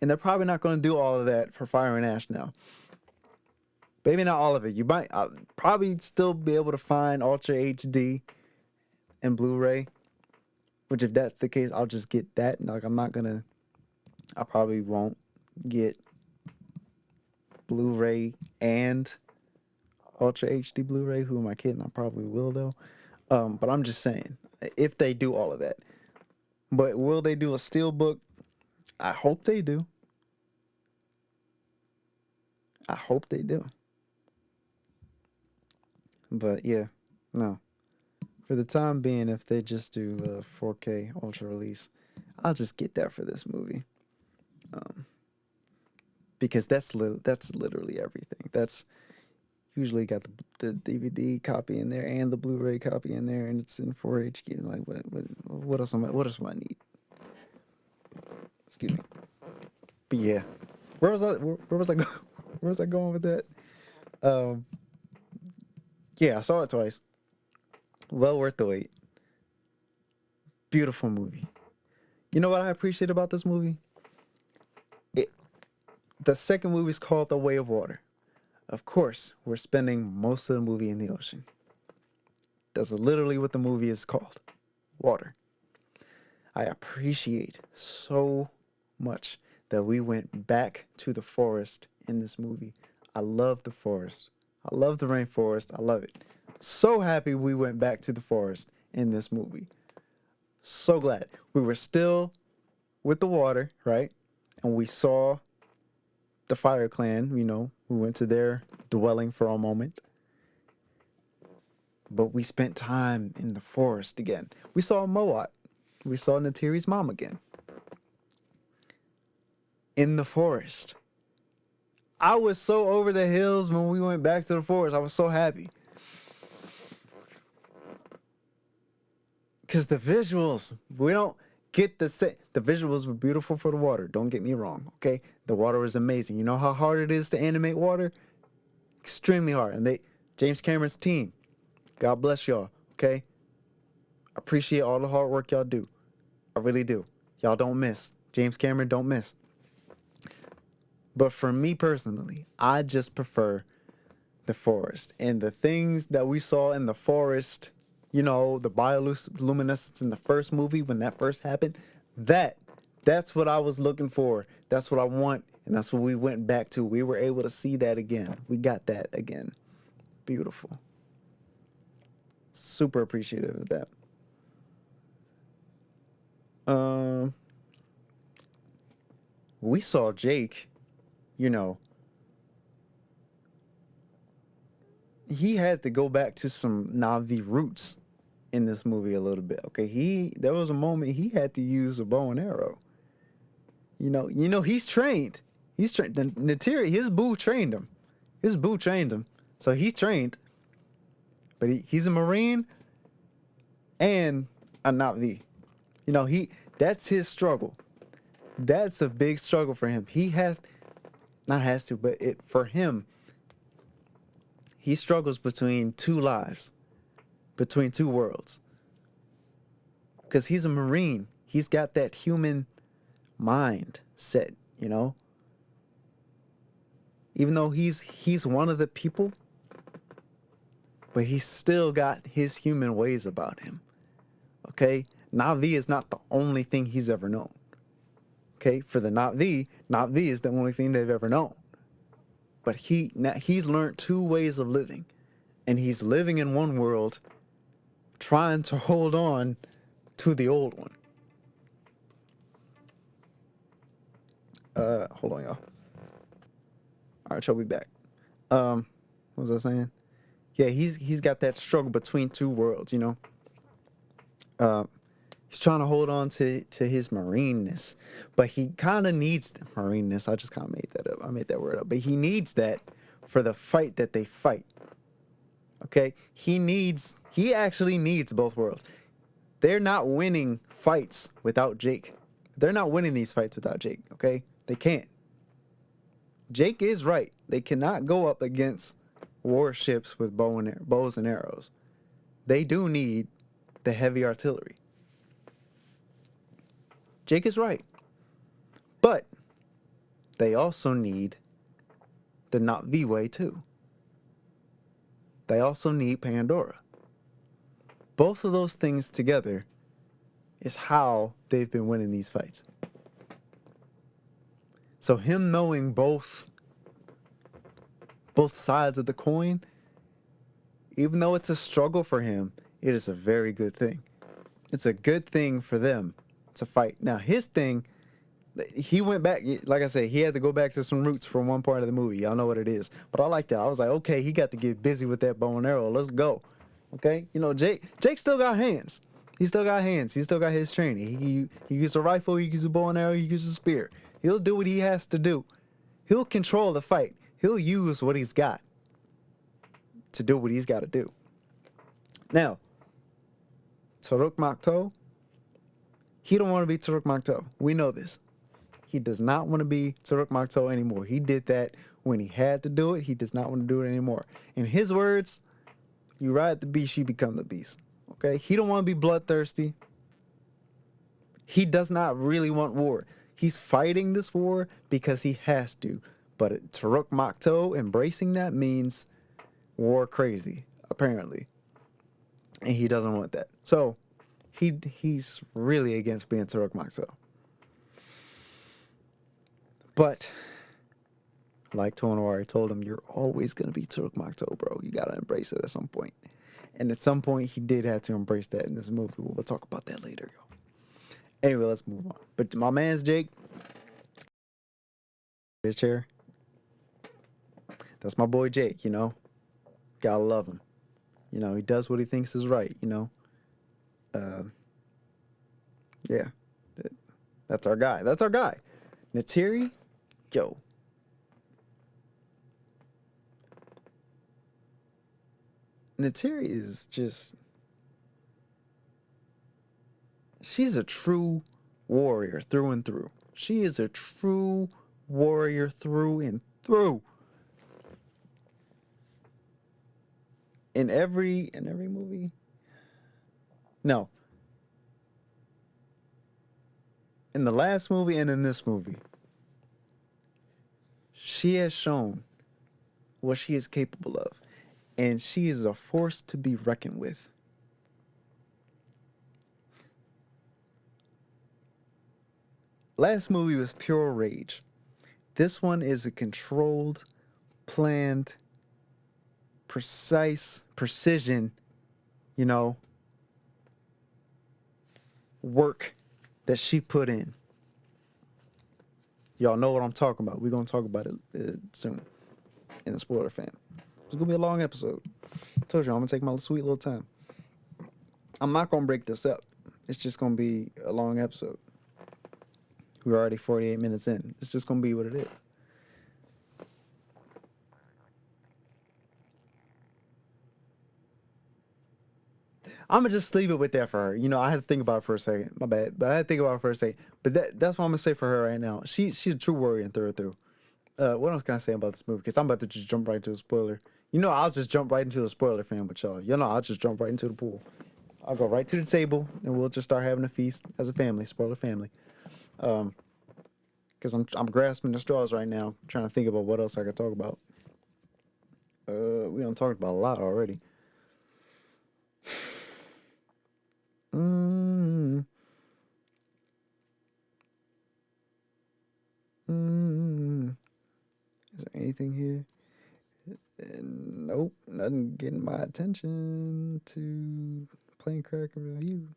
And they're probably not going to do all of that for Fire and Ash now. Maybe not all of it. You might probably still be able to find Ultra HD and Blu-ray. Which, if that's the case, I'll just get that. Like, I probably won't get Blu-ray and Ultra HD Blu-ray. Who am I kidding? I probably will, though. But I'm just saying, if they do all of that. But will they do a steelbook? I hope they do. I hope they do. But yeah, no. For the time being, if they just do a 4K ultra release, I'll just get that for this movie. Because that's literally everything. That's usually got the DVD copy in there and the Blu-ray copy in there, and it's in 4HD. Like what else am I need? Excuse me. But yeah, where was I going? Where was I going with that? Yeah, I saw it twice. Well worth the wait. Beautiful movie. You know what I appreciate about this movie? The second movie is called The Way of Water. Of course, we're spending most of the movie in the ocean. That's literally what the movie is called. Water. I appreciate so much that we went back to the forest in this movie. I love the forest. I love the rainforest. I love it. So happy we went back to the forest in this movie. So glad. We were still with the water, right? And we saw the Fire Clan, we went to their dwelling for a moment. But we spent time in the forest again. We saw Moat. We saw Natiri's mom again. In the forest. I was so over the hills when we went back to the forest. I was so happy. Because the visuals, we don't get the visuals were beautiful for the water. Don't get me wrong, okay? The water was amazing. You know how hard it is to animate water? Extremely hard. And James Cameron's team, God bless y'all, okay? Appreciate all the hard work y'all do. I really do. Y'all don't miss. James Cameron don't miss. But for me personally, I just prefer the forest. And the things that we saw in the forest, the bioluminescence in the first movie when that first happened, that's what I was looking for. That's what I want. And that's what we went back to. We were able to see that again. We got that again. Beautiful. Super appreciative of that. We saw Jake, he had to go back to some Na'vi roots in this movie a little bit. Okay, there was a moment he had to use a bow and arrow. He's trained. He's trained. Natiri, his boo trained him. So he's trained. But he's a Marine and a Na'vi. That's his struggle. That's a big struggle for him. For him, he struggles between two lives, between two worlds. Because he's a Marine. He's got that human mind set, Even though he's one of the people, but he's still got his human ways about him. Okay? Na'vi is not the only thing he's ever known. Okay? For the Na'vi is the only thing they've ever known. But he's learned two ways of living. And he's living in one world, trying to hold on to the old one. Hold on, y'all. All right, y'all be back. What was I saying? Yeah, he's got that struggle between two worlds, He's trying to hold on to his Marineness, but he kind of needs the Marineness. I just kind of made that up. I made that word up. But he needs that for the fight that they fight. Okay? He actually needs both worlds. They're not winning fights without Jake. They're not winning these fights without Jake, okay? They can't. Jake is right. They cannot go up against warships with bows and arrows. They do need the heavy artillery. Jake is right. But they also need the not V-Way too. They also need Pandora. Both of those things together is how they've been winning these fights. So him knowing both sides of the coin, even though it's a struggle for him, it is a very good thing. It's a good thing for them to fight. Now, his thing, he went back, like I said, he had to go back to some roots from one part of the movie. Y'all know what it is. But I like that. I was like, okay, he got to get busy with that bow and arrow. Let's go. Okay? You know, Jake still got hands. He still got hands. He still got his training. He used a rifle, he used a bow and arrow, he used a spear. He'll do what he has to do. He'll control the fight. He'll use what he's got to do what he's got to do. Now, Taruk Makto, he don't want to be Taruk Makto. We know this. He does not want to be Taruk Makto anymore. He did that when he had to do it. He does not want to do it anymore. In his words, you ride the beast, you become the beast. Okay? He don't want to be bloodthirsty. He does not really want war. He's fighting this war because he has to. But Taruk Makto embracing that means war crazy, apparently. And he doesn't want that. So he's really against being Taruk Makto. But like Tonawari told him, you're always going to be Taruk Makto, bro. You got to embrace it at some point. And at some point, he did have to embrace that in this movie. We'll talk about that later, yo. Anyway, let's move on. But my man's Jake. The chair. That's my boy Jake, you know. Gotta love him. You know, he does what he thinks is right, you know. Yeah. That's our guy. That's our guy. Natiri, yo. Natiri is just... she's a true warrior through and through. She is a true warrior through and through. In every movie? No. In the last movie and in this movie, she has shown what she is capable of. And she is a force to be reckoned with. Last movie was pure rage. This one is a controlled, planned, precise, precision, you know, work that she put in. Y'all know what I'm talking about. We're going to talk about it soon in the spoiler fam. It's going to be a long episode. I told you, I'm going to take my sweet little time. I'm not going to break this up. It's just going to be a long episode. We're already 48 minutes in. It's just going to be what it is. I'm going to just leave it with that for her. You know, I had to think about it for a second. My bad. But I had to think about it for a second. But that's what I'm going to say for her right now. She's a true warrior through and through. What else can I say about this movie? Because I'm about to just jump right into the spoiler. You know, I'll just jump right into the spoiler fam with y'all. You know, I'll just jump right into the pool. I'll go right to the table, and we'll just start having a feast as a family, spoiler family. Because I'm grasping the straws right now, trying to think about what else I could talk about. We done talked about a lot already. Is there anything here? Nope, nothing getting my attention to Plane Cracker Review.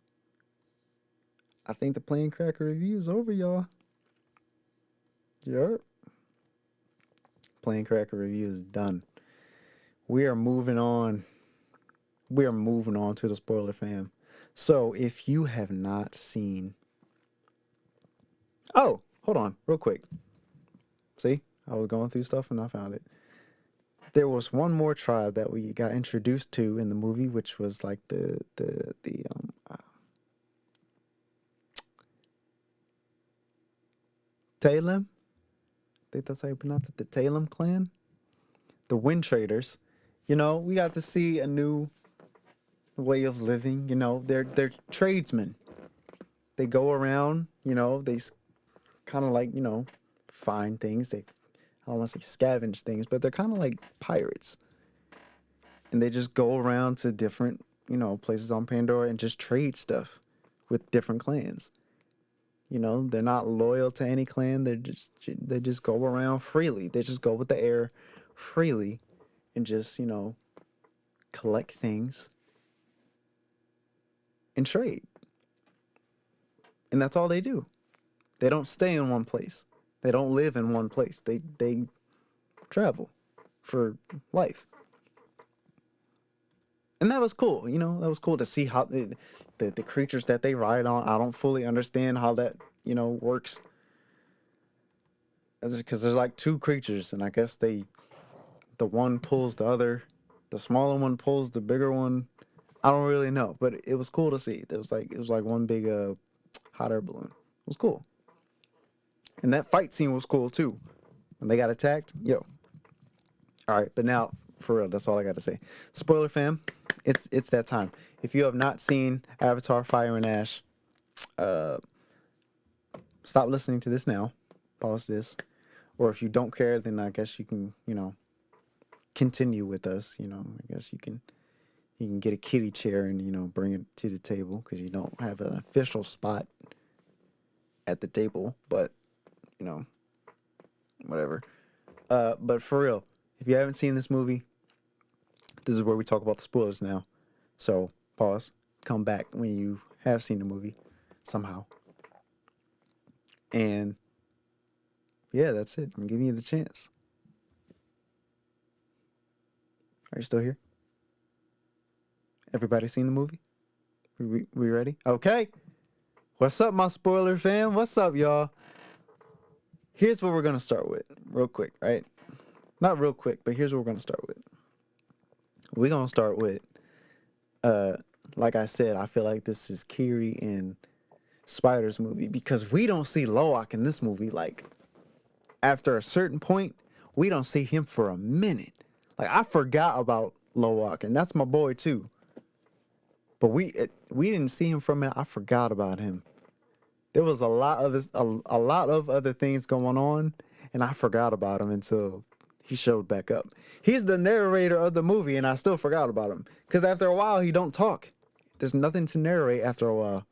I think the Plane Cracker Review is over, y'all. Yep. Plane Cracker Review is done. We are moving on. We are moving on to the spoiler fam. So if you have not seen... Oh, hold on, real quick. See? I was going through stuff and I found it. There was one more tribe that we got introduced to in the movie, which was like the Talem. I think that's how you pronounce it. The Talem clan. The Wind Traders. You know, we got to see a new way of living. You know, they're tradesmen. They go around, you know, they kind of like, you know, find things. They, I don't want to say scavenge things, but they're kind of like pirates. And they just go around to different, places on Pandora and just trade stuff with different clans. They're not loyal to any clan. They just go around freely. They just go with the air freely and just, collect things and trade. And that's all they do. They don't stay in one place. They don't live in one place. They travel for life. And that was cool. That was cool to see how the creatures that they ride on. I don't fully understand how that, works. Because there's like two creatures, and I guess the one pulls the other. The smaller one pulls the bigger one. I don't really know, but it was cool to see. It was like one big hot air balloon. It was cool. And that fight scene was cool too. When they got attacked, yo. All right, but now for real, that's all I got to say. Spoiler fam, it's that time. If you have not seen Avatar: Fire and Ash, stop listening to this now. Pause this. Or if you don't care, then I guess you can, continue with us. I guess you can get a kiddie chair and bring it to the table because you don't have an official spot at the table. But whatever. But for real, if you haven't seen this movie, this is where we talk about the spoilers now. So pause, come back when you have seen the movie somehow. And yeah, that's it. I'm giving you the chance. Are you still here? Everybody seen the movie? We ready? Okay. What's up, my spoiler fam? What's up, y'all? Here's what we're going to start with real quick, right? Not real quick, but here's what we're going to start with. We're going to start with, like I said, I feel like this is Kiri in Spider's movie because we don't see Loak in this movie. Like, after a certain point, we don't see him for a minute. Like, I forgot about Loak, and that's my boy too. But we didn't see him for a minute. I forgot about him. There was a lot of other things going on, and I forgot about him until he showed back up. He's the narrator of the movie, and I still forgot about him. Because after a while, he don't talk. There's nothing to narrate after a while.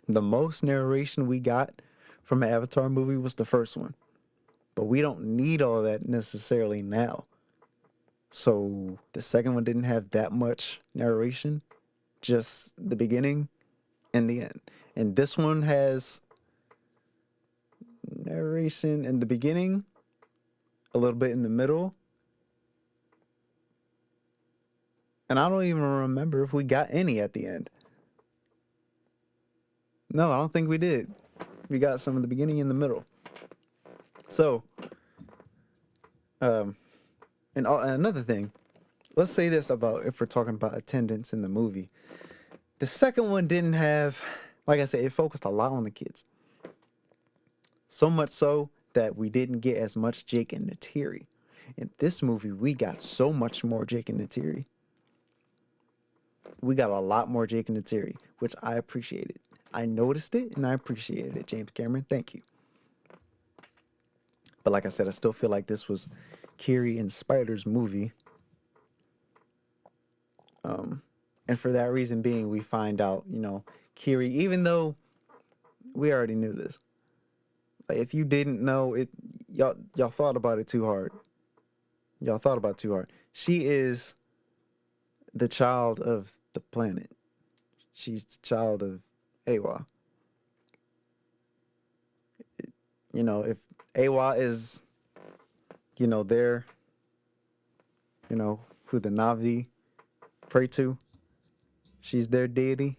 The most narration we got from an Avatar movie was the first one. But we don't need all that necessarily now. So the second one didn't have that much narration. Just the beginning and the end. And this one has narration in the beginning, a little bit in the middle. And I don't even remember if we got any at the end. No, I don't think we did. We got some in the beginning and the middle. So, and another thing, let's say this about if we're talking about attendance in the movie. The second one didn't have, like I said, it focused a lot on the kids. So much so that we didn't get as much Jake and Neytiri. In this movie, we got so much more Jake and Neytiri. We got a lot more Jake and Neytiri, which I appreciated. I noticed it and I appreciated it, James Cameron. Thank you. But like I said, I still feel like this was Kiri and Spider's movie. And for that reason being, we find out, Kiri, even though we already knew this. Like, if you didn't know it, y'all thought about it too hard. Y'all thought about it too hard. She is the child of the planet. She's the child of Awa. If Awa is, there, who the Na'vi pray to, she's their deity.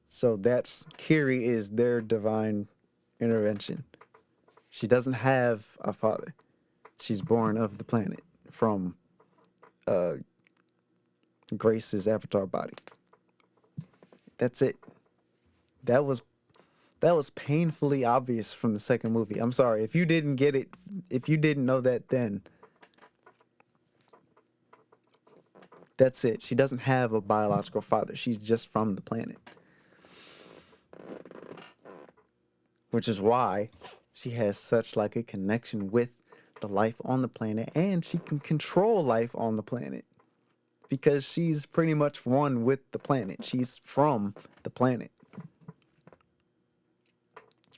So that's, Kiri is their divine intervention. She doesn't have a father. She's born of the planet from Grace's avatar body. That's it. That was painfully obvious from the second movie. I'm sorry if you didn't get it, if you didn't know that then. That's it. She doesn't have a biological father. She's just from the planet. which is why she has such like a connection with the life on the planet, and she can control life on the planet because she's pretty much one with the planet. She's from the planet,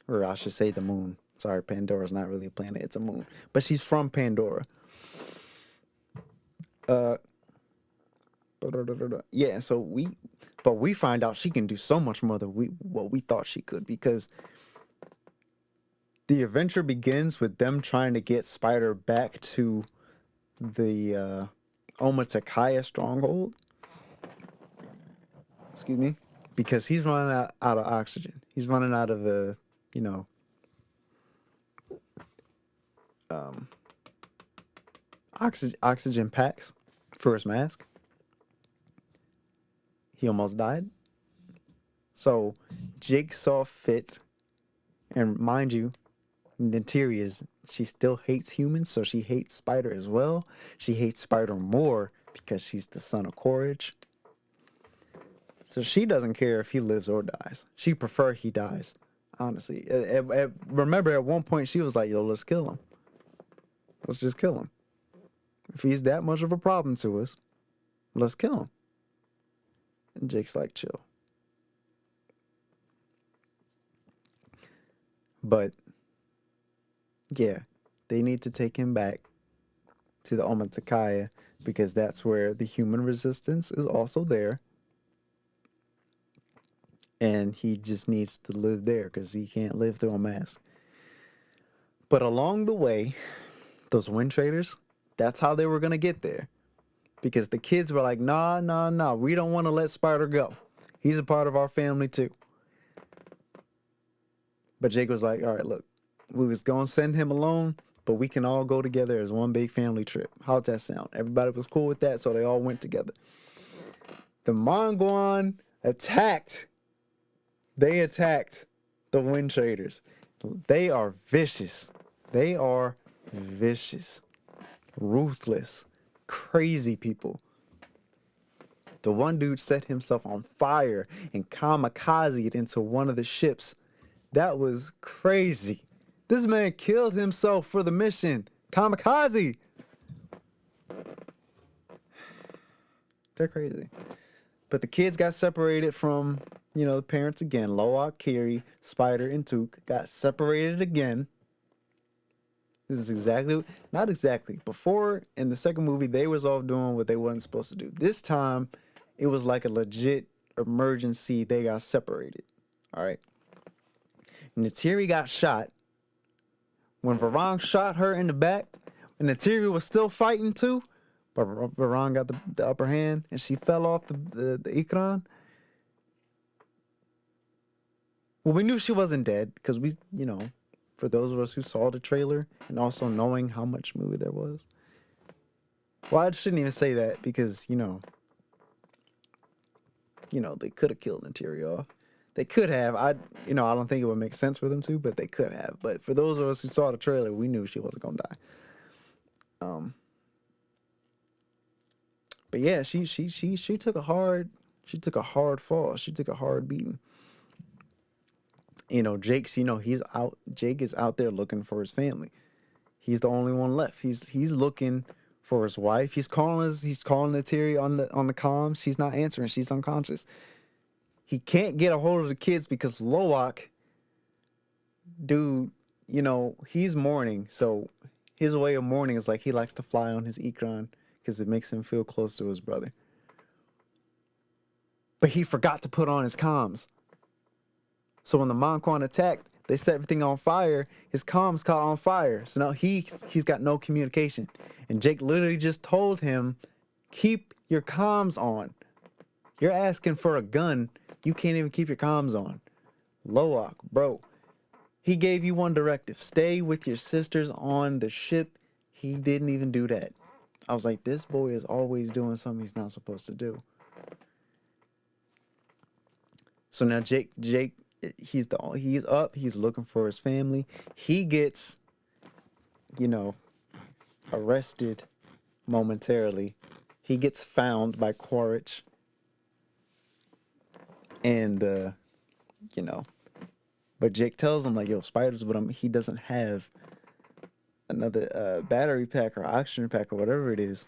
or I should say the moon. Sorry, Pandora's not really a planet, it's a moon, but she's from Pandora. Yeah, so we find out she can do so much more than what we thought she could, because the adventure begins with them trying to get Spider back to the Omatakaya stronghold. Excuse me, because he's running out of oxygen. He's running out of the, oxygen packs for his mask. He almost died. So Jake saw fit, and mind you, Neytiri she still hates humans, so she hates Spider as well. She hates Spider more because she's the son of Courage. So she doesn't care if he lives or dies. She prefer he dies, honestly. Remember, at one point she was like, "Yo, let's kill him. Let's just kill him. If he's that much of a problem to us, let's kill him." And Jake's like, "Chill." But yeah, they need to take him back to the Omatakaya because that's where the human resistance is also there. And he just needs to live there because he can't live through a mask. But along the way, those wind traders, that's how they were going to get there. Because the kids were like, nah, we don't want to let Spider go. He's a part of our family too. But Jake was like, all right, look, we was going to send him alone, but we can all go together as one big family trip. How'd that sound? Everybody was cool with that, so they all went together. The Mongol attacked. They attacked the wind traders. They are vicious. They are vicious, ruthless, crazy people. The one dude set himself on fire and kamikazed into one of the ships. That was crazy. This man killed himself for the mission. Kamikaze. They're crazy. But the kids got separated from, the parents again. LLATT, Kiri, Spider, and Took got separated again. This is not exactly. Before, in the second movie, they was all doing what they wasn't supposed to do. This time, it was like a legit emergency. They got separated. All right. Neytiri got shot. When Varang shot her in the back, and Neytiri was still fighting too, but Varang got the upper hand, and she fell off the Ikran. Well, we knew she wasn't dead, because we, for those of us who saw the trailer, and also knowing how much movie there was. Well, I shouldn't even say that, because, they could have killed Neytiri off. They could have. I don't think it would make sense for them to, but they could have. But for those of us who saw the trailer, we knew she wasn't gonna die. But yeah, she took a hard fall. She took a hard beating. Jake's. He's out. Jake is out there looking for his family. He's the only one left. He's looking for his wife. He's calling Neytiri on the comms. She's not answering. She's unconscious. He can't get a hold of the kids because LLATT, dude, he's mourning. So his way of mourning is like he likes to fly on his Ikran because it makes him feel close to his brother. But he forgot to put on his comms. So when the Mongol attacked, they set everything on fire. His comms caught on fire. So now he's got no communication. And Jake literally just told him, keep your comms on. You're asking for a gun. You can't even keep your comms on. LLATT, bro. He gave you one directive. Stay with your sisters on the ship. He didn't even do that. I was like, this boy is always doing something he's not supposed to do. So now Jake, he's up. He's looking for his family. He gets, arrested momentarily. He gets found by Quaritch. And, But Jake tells him like, "Yo, Spider's with him. He doesn't have another battery pack or oxygen pack or whatever it is,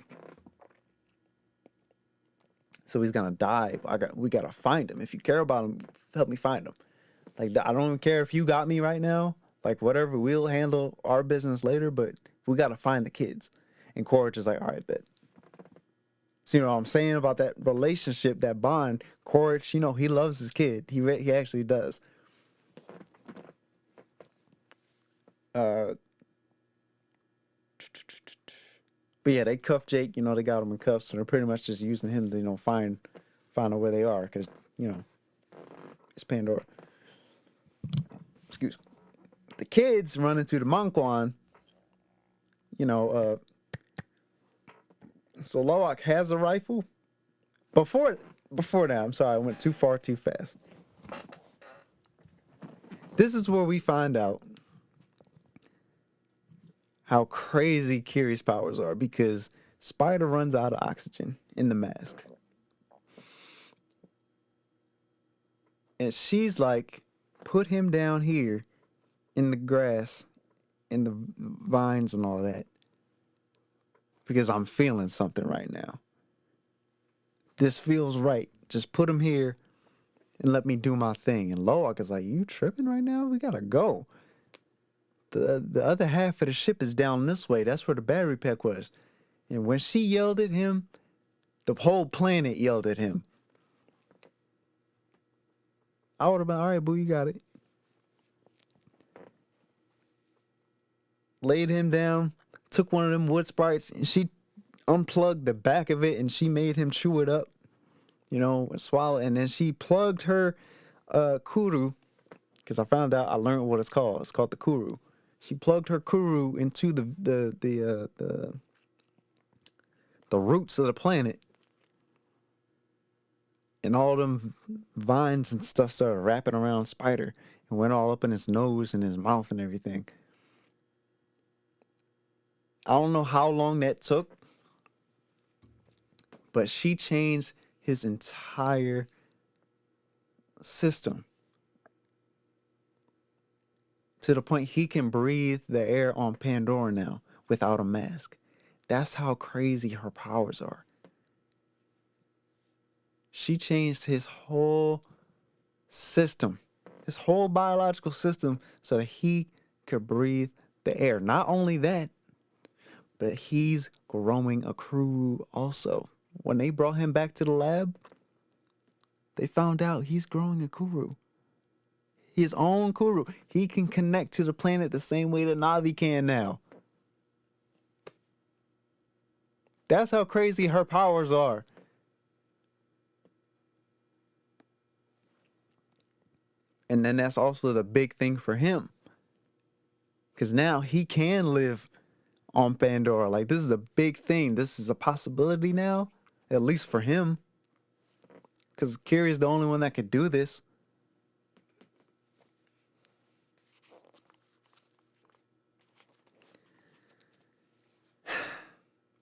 so he's gonna die. We gotta find him. If you care about him, help me find him. Like I don't even care if you got me right now. Like whatever, we'll handle our business later. But we gotta find the kids." And Quaritch is like, "All right, bet." So you know what I'm saying about that relationship, that bond. Quaritch, you know, he loves his kid. He actually does. Uh, but yeah, they cuff Jake. You know, they got him in cuffs, so they're pretty much just using him to find out where they are, because it's Pandora. Excuse. The kids run into the Manquan. You know, so Loak has a rifle. Before that, I'm sorry, I went too far too fast. This is where we find out how crazy Kiri's powers are, because Spider runs out of oxygen in the mask. And she's like, "Put him down here in the grass, in the vines and all that, because I'm feeling something right now. This feels right. Just put him here and let me do my thing." And Loak is like, "You tripping right now? We gotta go. The other half of the ship is down this way. That's where the battery pack was." And when she yelled at him, the whole planet yelled at him. I would have been, "All right, boo, you got it." Laid him down, took one of them wood sprites, and she unplugged the back of it, and she made him chew it up, and swallow. And then she plugged her kuru, because I found out, I learned what it's called. It's called the kuru. She plugged her kuru into the roots of the planet, and all them vines and stuff started wrapping around Spider and went all up in his nose and his mouth and everything. I don't know how long that took, but she changed his entire system to the point he can breathe the air on Pandora now without a mask. That's how crazy her powers are. She changed his whole system, his whole biological system, so that he could breathe the air. Not only that, but he's growing a crew also. When they brought him back to the lab, they found out he's growing a kuru. His own kuru. He can connect to the planet the same way that Navi can now. That's how crazy her powers are. And then that's also the big thing for him, because now he can live on Pandora. Like, this is a big thing. This is a possibility now, at least for him, because Kiri's the only one that could do this.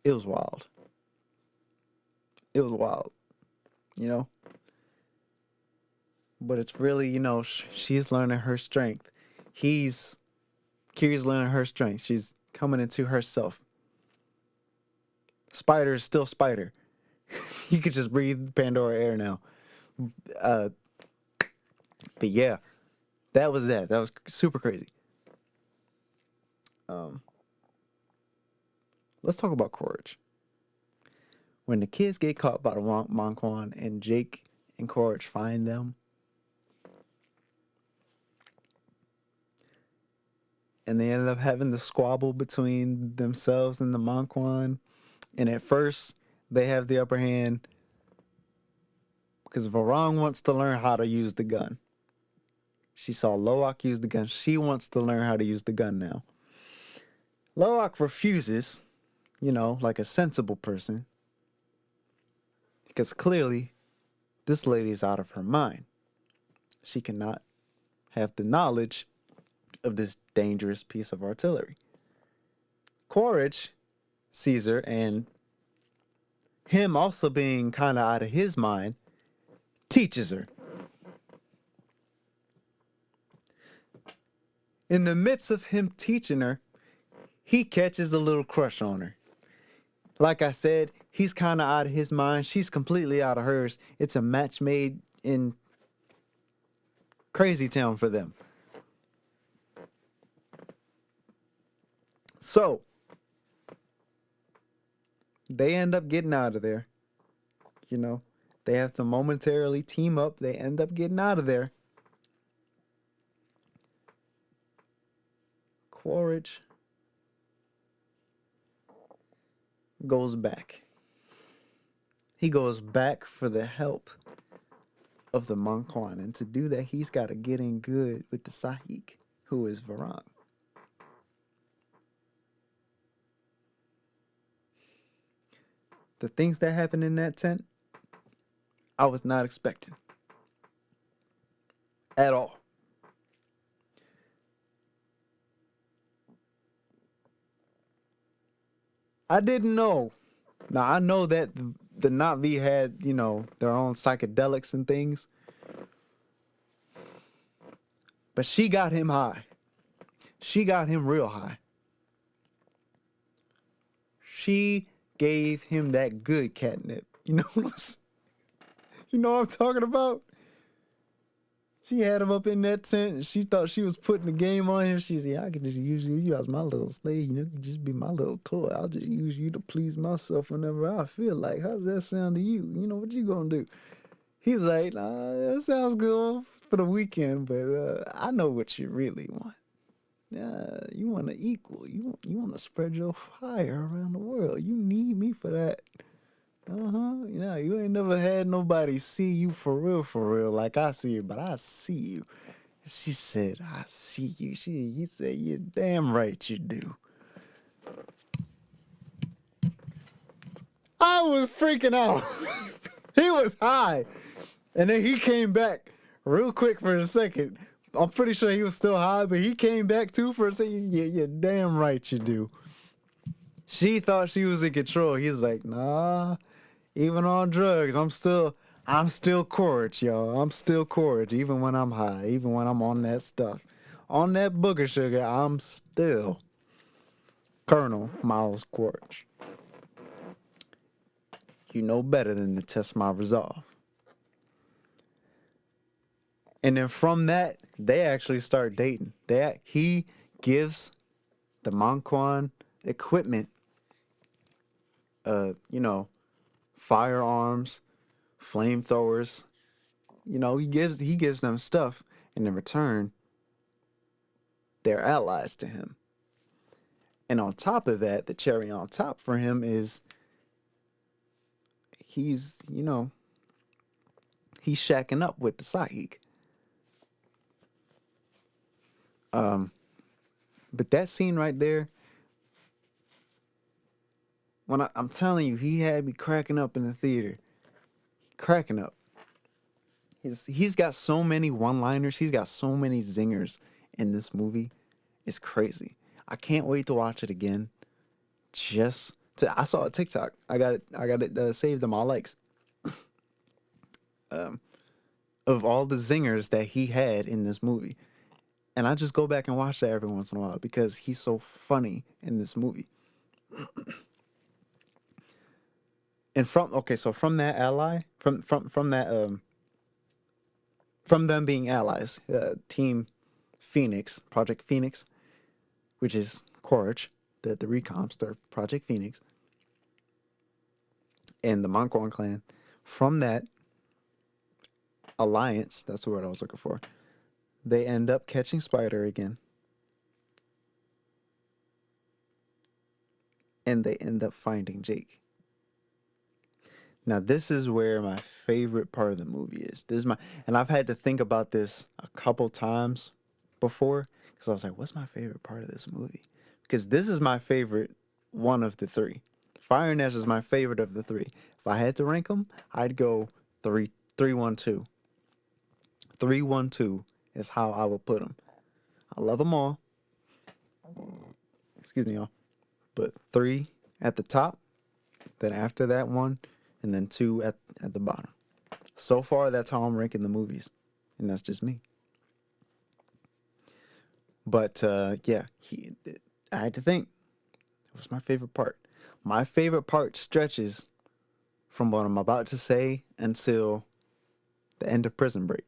It was wild. It was wild, you know? But it's really, she's learning her strength. Kiri's learning her strength. She's coming into herself. Spider is still Spider. He could just breathe Pandora air now. But yeah, that was that. That was super crazy. Let's talk about Quaritch. When the kids get caught by the Manquan and Jake and Quaritch find them, and they ended up having the squabble between themselves and the Manquan. And at first, they have the upper hand because Varong wants to learn how to use the gun. She saw Loak use the gun. She wants to learn how to use the gun now. Loak refuses, like a sensible person, because clearly this lady's out of her mind. She cannot have the knowledge of this dangerous piece of artillery. Quaritch sees her, and him also being kind of out of his mind, teaches her. In the midst of him teaching her, he catches a little crush on her. Like I said, he's kind of out of his mind. She's completely out of hers. It's a match made in Crazy Town for them. So, they end up getting out of there. You know, they have to momentarily team up. They end up getting out of there. Quaritch goes back. He goes back for the help of the Manquan. And to do that, he's got to get in good with the Sahik, who is Varang. The things that happened in that tent, I was not expecting. At all. I didn't know. Now, I know that the Na'vi had, you know, their own psychedelics and things. But she got him high. She got him real high. She gave him that good catnip. You know you know what I'm talking about? She had him up in that tent and she thought she was putting the game on him. She said, I could just use you as my little slave. You know, you could just be my little toy. I'll just use you to please myself whenever I feel like. How's that sound to you? You know, what you gonna do? He's like, that sounds good for the weekend, but I know what you really want. You want to equal. You want to spread your fire around the world. You need me for that. Yeah, you ain't never had nobody see you for real, like I see you, but I see you. She said, I see you. He said, you're damn right you do. I was freaking out. He was high. And then he came back real quick for a second. I'm pretty sure he was still high, but he came back too for a second. Yeah, you're damn right you do. She thought she was in control. He's like, nah, even on drugs, I'm still Courage, y'all. I'm still Courage, even when I'm high, even when I'm on that stuff. On that booger sugar, I'm still Colonel Miles Courage. You know better than to test my resolve. And then from that, they actually start dating. He gives the Manquan equipment, firearms, flamethrowers. You know, he gives them stuff, and in return, they're allies to him. And on top of that, the cherry on top for him is he's shacking up with the Sahik. But that scene right there, when I'm telling you, he had me cracking up in the theater. Cracking up. He's got so many one-liners. He's got so many zingers in this movie. It's crazy. I can't wait to watch it again. I saw a TikTok. I got it saved on my likes. Of all the zingers that he had in this movie. And I just go back and watch that every once in a while because he's so funny in this movie. And from that ally, from them being allies, Team Phoenix, Project Phoenix, which is Courage, the recoms, they're Project Phoenix, and the Manquan clan. From that alliance, that's the word I was looking for, they end up catching Spider again. And they end up finding Jake. Now, this is where my favorite part of the movie is. And I've had to think about this a couple times before because I was like, what's my favorite part of this movie? Because this is my favorite one of the three. Fire and Ash is my favorite of the three. If I had to rank them, I'd go 3-1-2. 3-1-2 is how I would put them. I love them all. Excuse me, y'all. But 3 at the top, then after that 1, and then 2 at the bottom. So far, that's how I'm ranking the movies. And that's just me. But yeah, I had to think. It was my favorite part. My favorite part stretches from what I'm about to say until the end of Prison Break.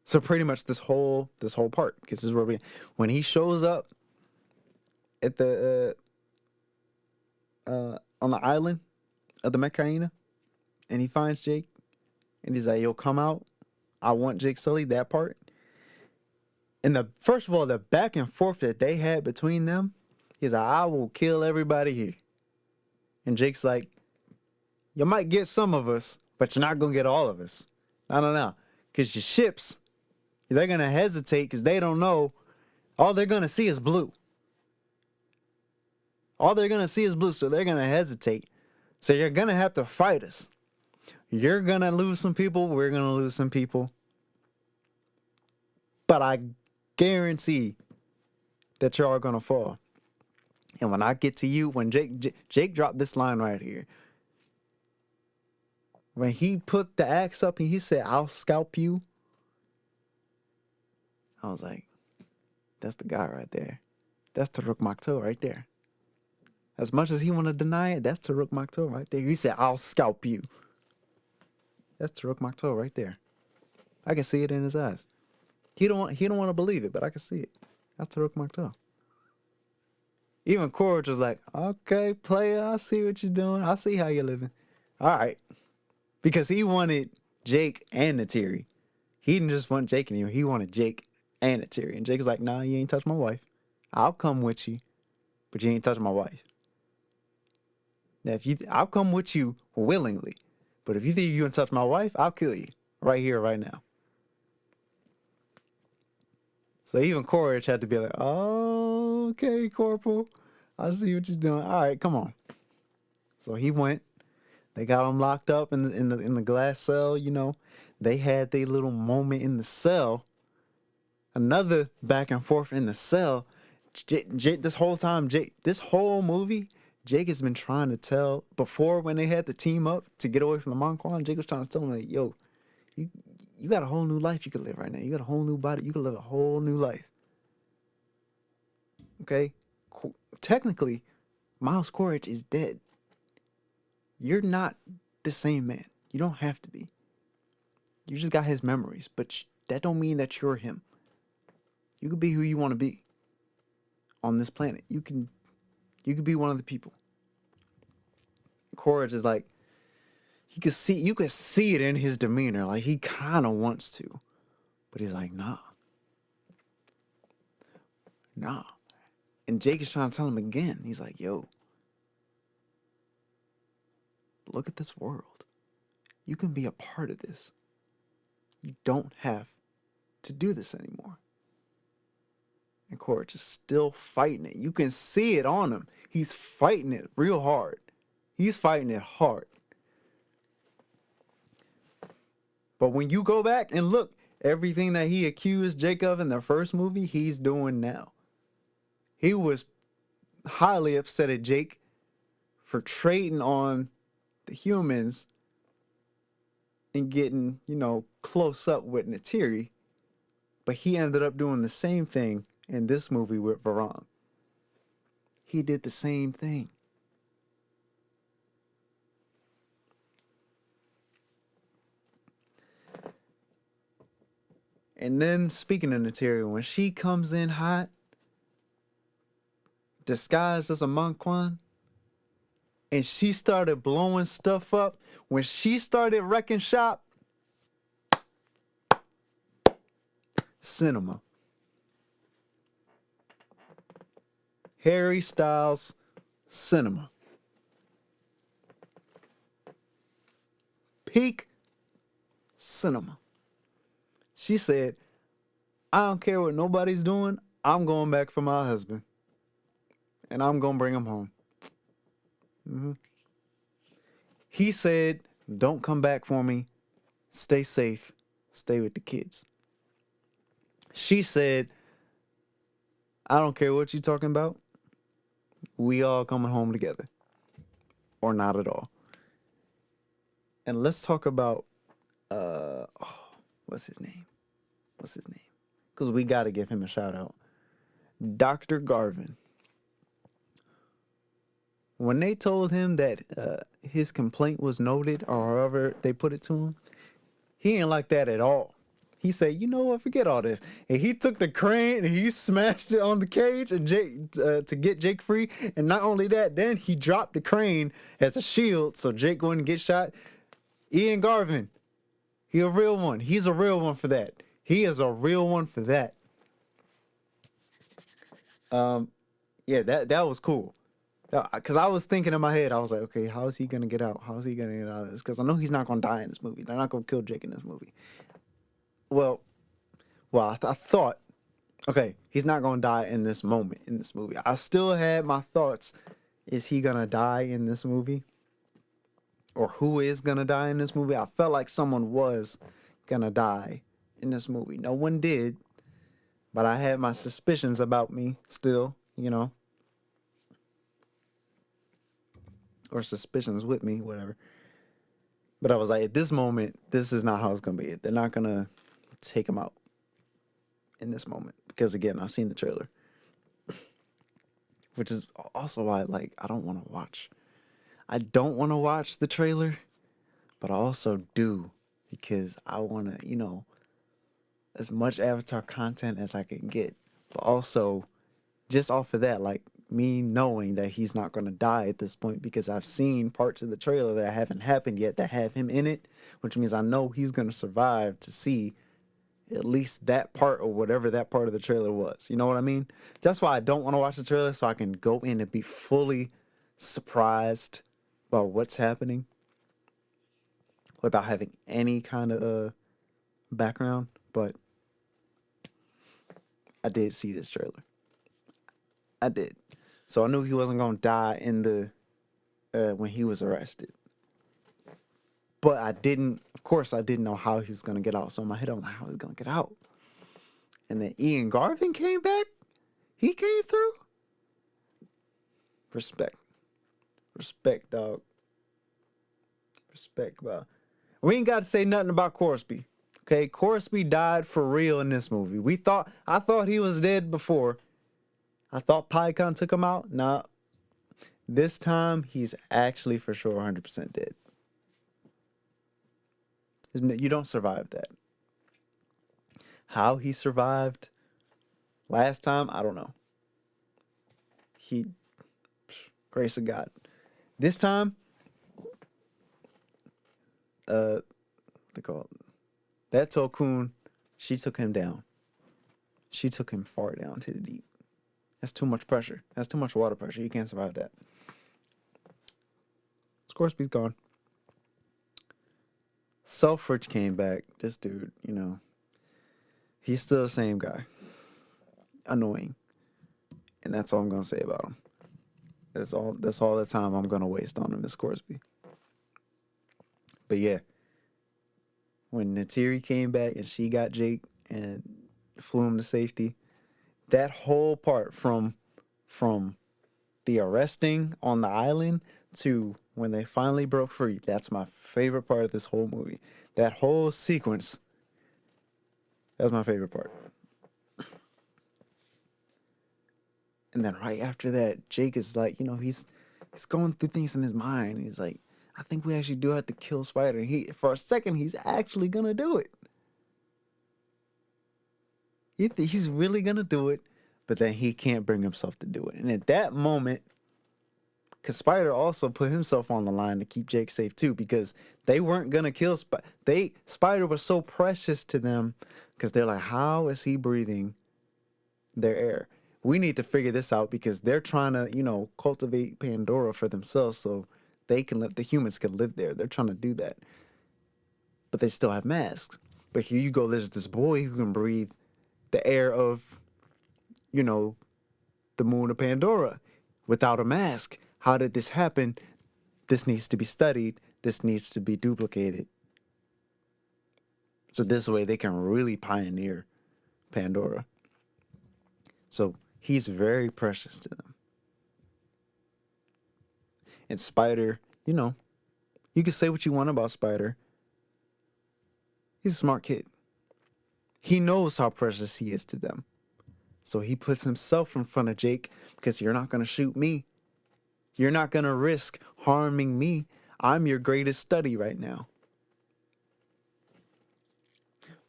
So pretty much this whole part, because this is where when he shows up at the on the island of the Meccaina, and he finds Jake, and he's like, "Yo, come out. I want Jake Sully." That part, and the first of all, the back and forth that they had between them, he's like, "I will kill everybody here," and Jake's like, "You might get some of us, but you're not gonna get all of us." I don't know, because your ships, they're gonna hesitate because they don't know. All they're gonna see is blue. All they're gonna see is blue, so they're gonna hesitate. So you're gonna have to fight us. You're gonna lose some people. We're gonna lose some people. But I guarantee that you're all gonna fall. And when I get to you, when Jake dropped this line right here, when he put the axe up and he said, "I'll scalp you," I was like, that's the guy right there. That's Taruk Maktoum right there. As much as he want to deny it, that's Taruk Maktoum right there. He said, "I'll scalp you." That's Taruk Maktoum right there. I can see it in his eyes. He don't want to believe it, but I can see it. That's Taruk Maktoum. Even Courage was like, "Okay, player, I see what you're doing. I see how you're living. All right." Because he wanted Jake and Natiri. He didn't just want Jake anymore. He wanted Jake and Natiri. And Jake's like, "Nah, you ain't touch my wife. I'll come with you, but you ain't touch my wife. Now, I'll come with you willingly, but if you think you're gonna touch my wife, I'll kill you right here, right now." So even Courage had to be like, "Oh, okay, Corporal, I see what you're doing. All right, come on." So he went. They got him locked up in the glass cell. You know, they had their little moment in the cell. Another back and forth in the cell. This whole time, this whole movie, Jake has been trying to tell. Before, when they had to team up to get away from the Monquan, Jake was trying to tell him, like, "Yo, you got a whole new life you could live right now. You got a whole new body. You could live a whole new life." Okay, technically, Miles Courage is dead. You're not the same man. You don't have to be. You just got his memories, but that don't mean that you're him. You could be who you want to be on this planet. You could be one of the people. Courage is like, you could see it in his demeanor. Like, he kind of wants to, but he's like, nah. And Jake is trying to tell him again. He's like, "Yo, look at this world. You can be a part of this. You don't have to do this anymore." And Courage is still fighting it. You can see it on him. He's fighting it real hard. He's fighting it hard. But when you go back and look, everything that he accused Jake of in the first movie, he's doing now. He was highly upset at Jake for trading on the humans and getting, close up with Natiri. But he ended up doing the same thing in this movie with Varane. He did the same thing. And then, speaking of Natiri, when she comes in hot, disguised as a Monquan, and she started blowing stuff up, when she started wrecking shop, cinema. Harry Styles, cinema. Peak cinema. She said, "I don't care what nobody's doing. I'm going back for my husband. And I'm going to bring him home." He said, "Don't come back for me. Stay safe. Stay with the kids." She said, "I don't care what you're talking about. We all coming home together. Or not at all." And let's talk about, what's his name? because we got to give him a shout out. Dr. Garvin. When they told him that his complaint was noted, or however they put it to him, he ain't like that at all. He said, "You know what? Forget all this." And he took the crane and he smashed it on the cage and to get Jake free. And not only that, then he dropped the crane as a shield so Jake wouldn't get shot. Ian Garvin, he a real one. He's a real one for that. He is a real one for that. Yeah, that was cool. Because I was thinking in my head, I was like, okay, how is he gonna get out? How is he gonna get out of this? Because I know he's not gonna die in this movie. They're not gonna kill Jake in this movie. Well, I thought, okay, he's not gonna die in this moment in this movie. I still had my thoughts. Is he gonna die in this movie? Or who is gonna die in this movie? I felt like someone was gonna die in this movie. No one did, but I had my suspicions about me still, or suspicions with me, whatever. But I was like, at this moment, this is not how it's gonna be. They're not gonna take him out in this moment because, again, I've seen the trailer, which is also why, like, I don't want to watch. I don't want to watch the trailer, but I also do because I want to, as much Avatar content as I can get, but also just off of that, like, me knowing that he's not going to die at this point because I've seen parts of the trailer that haven't happened yet that have him in it, which means I know he's going to survive to see at least that part or whatever that part of the trailer was. You know what I mean? That's why I don't want to watch the trailer, so I can go in and be fully surprised about what's happening without having any kind of background. But I did see this trailer. I did. So I knew he wasn't going to die in the when he was arrested. But I didn't know how he was going to get out. So in my head, I'm like, how is he going to get out? And then Ian Garvin came back. He came through. Respect. Respect, dog. Respect, bro. We ain't got to say nothing about Corsby. Okay, Corsby died for real in this movie. I thought he was dead before. I thought PyCon took him out. Nah. This time, he's actually for sure 100% dead. You don't survive that. How he survived last time, I don't know. Grace of God. This time, they call it, that Tokun, she took him down. She took him far down to the deep. That's too much pressure. That's too much water pressure. You can't survive that. Scoresby's gone. Selfridge came back. This dude, he's still the same guy. Annoying. And that's all I'm gonna say about him. That's all the time I'm gonna waste on him is Scoresby. But yeah. When Natiri came back and she got Jake and flew him to safety, that whole part from the arresting on the island to when they finally broke free, that's my favorite part of this whole movie. That whole sequence, that's my favorite part. And then right after that, Jake is like, he's going through things in his mind. He's like, I think we actually do have to kill Spider. And for a second, he's actually gonna do it. He's really gonna do it, but then he can't bring himself to do it. And at that moment, because Spider also put himself on the line to keep Jake safe too, because they weren't gonna kill Spider was so precious to them, because they're like, how is he breathing their air? We need to figure this out because they're trying to, cultivate Pandora for themselves so they can live. The humans can live there. They're trying to do that, but they still have masks. But here you go. There's this boy who can breathe the air of, the moon of Pandora without a mask. How did this happen? This needs to be studied. This needs to be duplicated. So this way they can really pioneer Pandora. So he's very precious to them. And Spider, you can say what you want about Spider. He's a smart kid. He knows how precious he is to them. So he puts himself in front of Jake because you're not going to shoot me. You're not going to risk harming me. I'm your greatest study right now.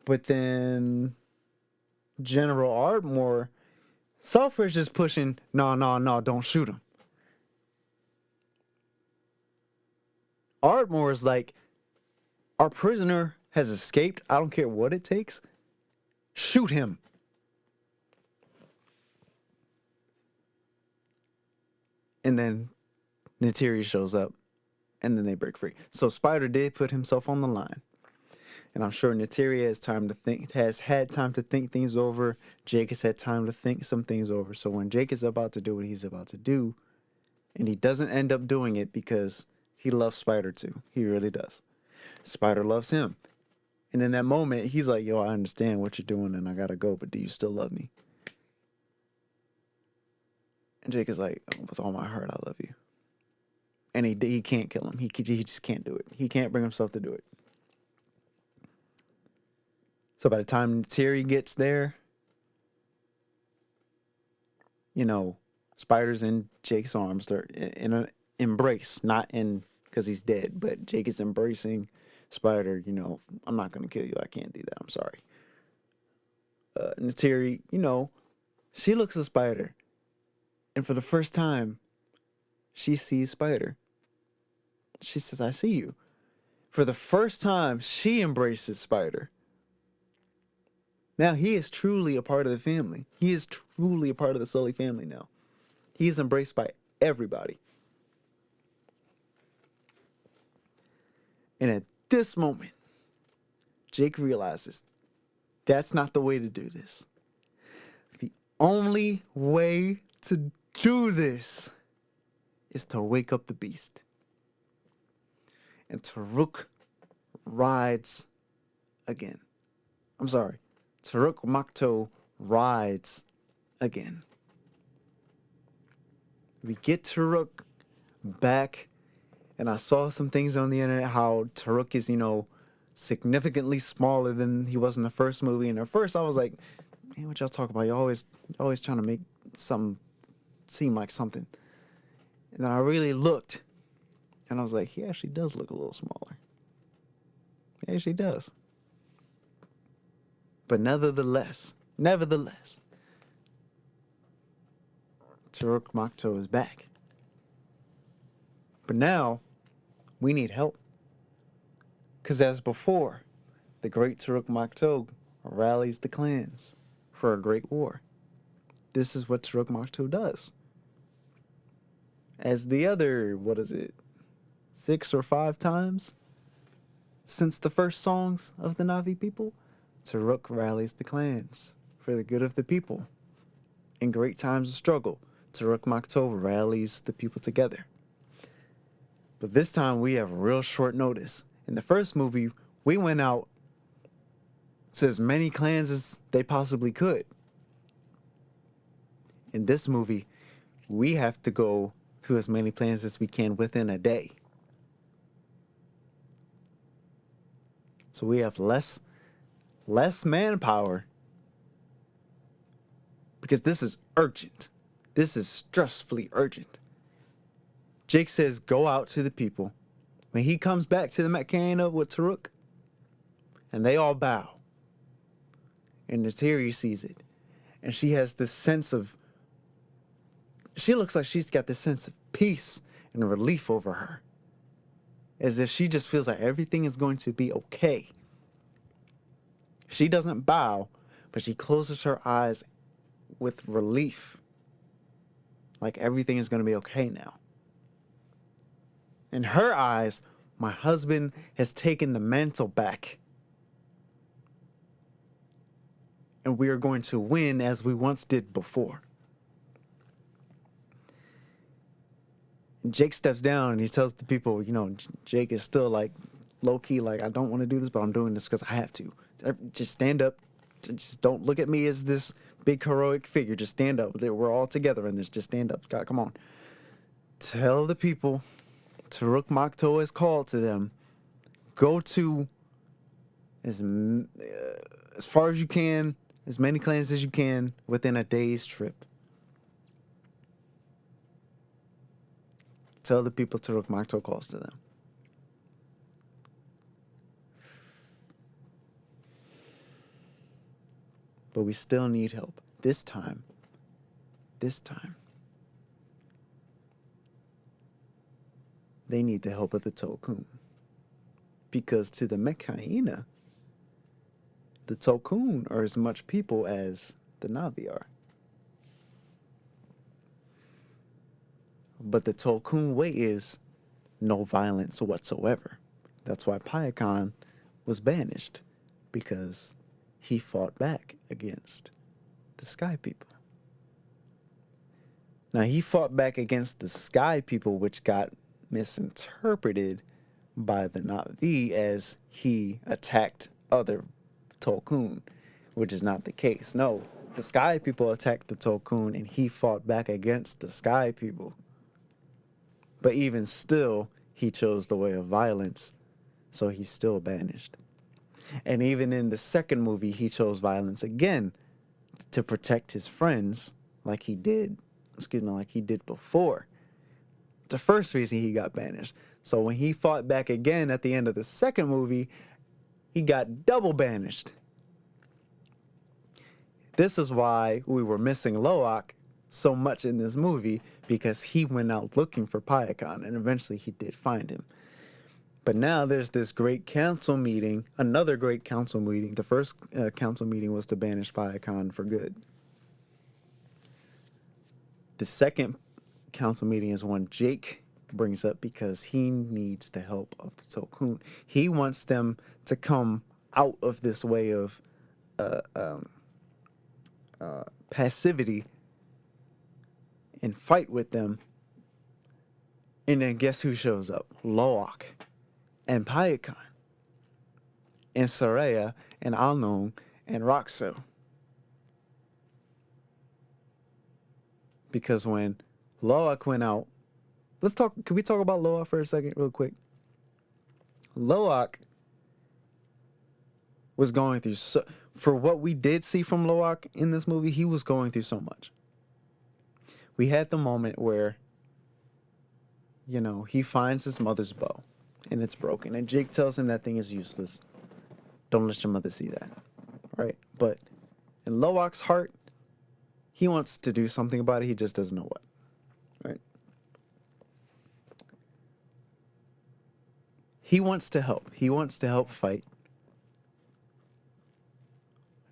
But then General Ardmore, Selfridge is pushing, no, don't shoot him. Ardmore is like, our prisoner has escaped. I don't care what it takes. Shoot him. And then Neytiri shows up, and then they break free. So Spider did put himself on the line. And I'm sure Neytiri has had time to think things over. Jake has had time to think some things over. So when Jake is about to do what he's about to do, and he doesn't end up doing it because he loves Spider too. He really does. Spider loves him. And in that moment, he's like, yo, I understand what you're doing and I gotta go, but do you still love me? And Jake is like, with all my heart, I love you. And he can't kill him. He just can't do it. He can't bring himself to do it. So by the time Neytiri gets there, you know, Spider's in Jake's arms. They're in an embrace, not in because he's dead, but Jake is embracing Spider. You know, I'm not going to kill you. I can't do that. I'm sorry. Neytiri, you know, she looks at Spider. And for the first time, she sees Spider. She says, I see you. For the first time, she embraces Spider. Now, he is truly a part of the family. He is truly a part of the Sully family now. He is embraced by everybody. And at this moment, Jake realizes that's not the way to do this. The only way to do this is to wake up the beast. And Taruk rides again. I'm sorry. Taruk Makto rides again. We get Taruk back, and I saw some things on the internet how Taruk is, you know, significantly smaller than he was in the first movie. And at first I was like, man, what y'all talk about? You're always trying to make something seem like something. And then I really looked, and I was like, he actually does look a little smaller. He actually does. But nevertheless, Taruk Makto is back. But now, we need help. Because as before, the great Taruk Makto rallies the clans for a great war. This is what Taruk Makto does. As the other, 6 or 5 times since the first songs of the Na'vi people, Taruk rallies the clans for the good of the people. In great times of struggle, Taruk Makto rallies the people together. But this time we have real short notice. In the first movie, we went out to as many clans as they possibly could. In this movie, we have to go to as many clans as we can within a day. So we have less manpower because this is urgent. This is stressfully urgent. Jake says, go out to the people. When he comes back to the Mechanic with Taruk, and they all bow. And Neytiri sees it. And she has this sense of, she looks like she's got this sense of peace and relief over her. As if she just feels like everything is going to be okay. She doesn't bow, but she closes her eyes with relief. Like everything is going to be okay now. In her eyes, my husband has taken the mantle back. And we are going to win as we once did before. And Jake steps down and he tells the people, you know, Jake is still like low-key, like, I don't want to do this, but I'm doing this because I have to. Just stand up. Just don't look at me as this big heroic figure. Just stand up. We're all together in this. Just stand up. God, come on. Tell the people, Taruk Makto has called to them, go to as far as you can, as many clans as you can within a day's trip. Tell the people to Rukmakto calls to them. But we still need help. This time, they need the help of the Tokun. Because to the Mekaina, the Tokun are as much people as the Navi are. But the Tokun way is no violence whatsoever. That's why Payakan was banished, because he fought back against the Sky People. Now, he fought back against the Sky People, which got misinterpreted by the Navi as he attacked other Tokun, which is not the case. No, the Sky People attacked the Tokun, and he fought back against the Sky People. But even still, he chose the way of violence, so he's still banished. And even in the second movie, he chose violence again to protect his friends, like he did before. The first reason he got banished. So when he fought back again at the end of the second movie, he got double banished. This is why we were missing Loak so much in this movie, because he went out looking for Payakan, and eventually he did find him. But now there's this great council meeting, another great council meeting. The first council meeting was to banish Payakan for good. The second council meeting is one Jake brings up because he needs the help of the Tokun. He wants them to come out of this way of passivity and fight with them. And then guess who shows up? Loak and Payakan and Saraya and Alnong and Roxo. Because when Loak went out, can we talk about Loak for a second real quick? Loak was going through, for what we did see from Loak in this movie, he was going through so much. We had the moment where, he finds his mother's bow and it's broken. And Jake tells him that thing is useless. Don't let your mother see that. Right? But in Loak's heart, he wants to do something about it. He just doesn't know what. Right? He wants to help. He wants to help fight.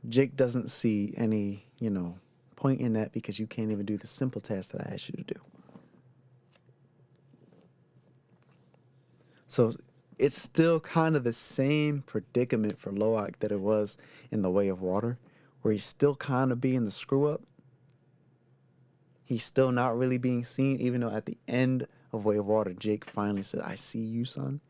Jake doesn't see any, point in that, because you can't even do the simple task that I asked you to do. So it's still kind of the same predicament for Loak that it was in The Way of Water, where he's still kind of being the screw up. He's still not really being seen, even though at the end of Way of Water, Jake finally said, I see you, son.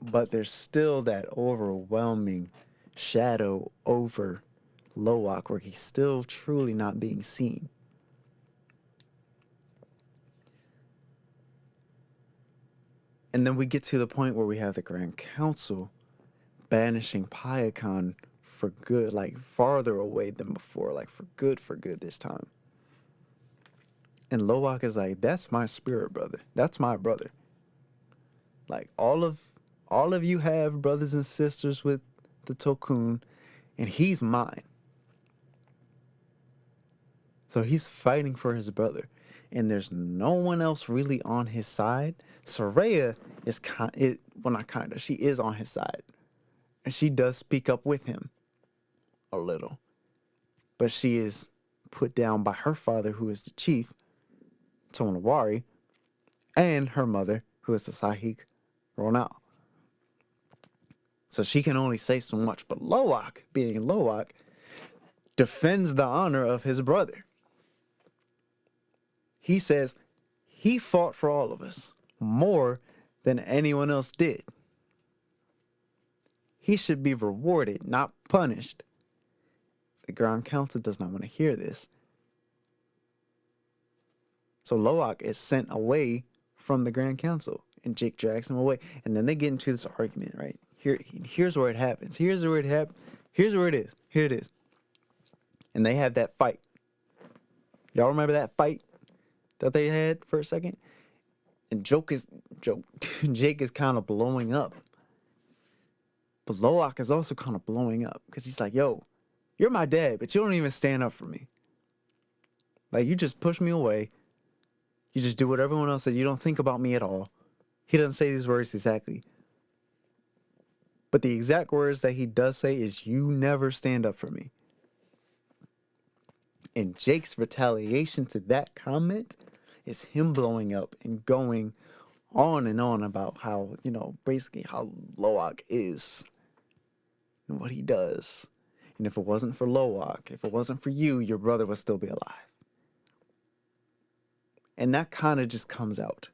But there's still that overwhelming shadow over Loak, where he's still truly not being seen. And then we get to the point where we have the Grand Council banishing Payakan for good, like farther away than before, like for good this time. And Loak is like, that's my spirit brother. That's my brother. Like all of you have brothers and sisters with the Tokun, and he's mine. So he's fighting for his brother, and there's no one else really on his side. Saraya she is on his side, and she does speak up with him a little, but she is put down by her father, who is the chief, Tonawari, and her mother, who is the Sahik Ronal. So she can only say so much, but Loak, being Loak, defends the honor of his brother. He says he fought for all of us more than anyone else did. He should be rewarded, not punished. The Grand Council does not want to hear this. So Loak is sent away from the Grand Council, and Jake drags him away. And then they get into this argument, right? Here's where it happens. Here's here's where it is. Here it is. And they have that fight. Y'all remember that fight that they had for a second? And Jake is kind of blowing up. But Loak is also kind of blowing up because he's like, yo, you're my dad, but you don't even stand up for me. Like, you just push me away. You just do what everyone else says. You don't think about me at all. He doesn't say these words exactly. But the exact words that he does say is, you never stand up for me. And Jake's retaliation to that comment is him blowing up and going on and on about how, basically how Loak is and what he does. And if it wasn't for Loak, if it wasn't for you, your brother would still be alive. And that kind of just comes out.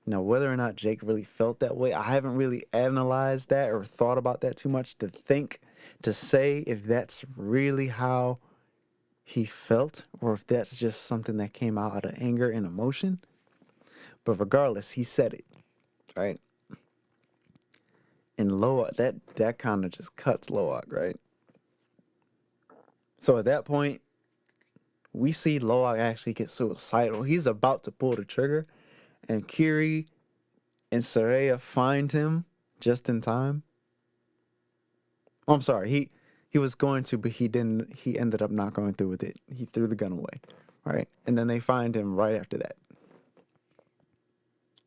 Now, whether or not Jake really felt that way, I haven't really analyzed that or thought about that too much to say if that's really how he felt or if that's just something that came out of anger and emotion. But regardless, he said it, right? And Loak, that kind of just cuts Loak, right? So at that point, we see Loak actually get suicidal. He's about to pull the trigger, and Kiri and Saraya find him just in time. Oh, I'm sorry, he was going to, but he didn't. He ended up not going through with it. He threw the gun away, right? And then they find him right after that.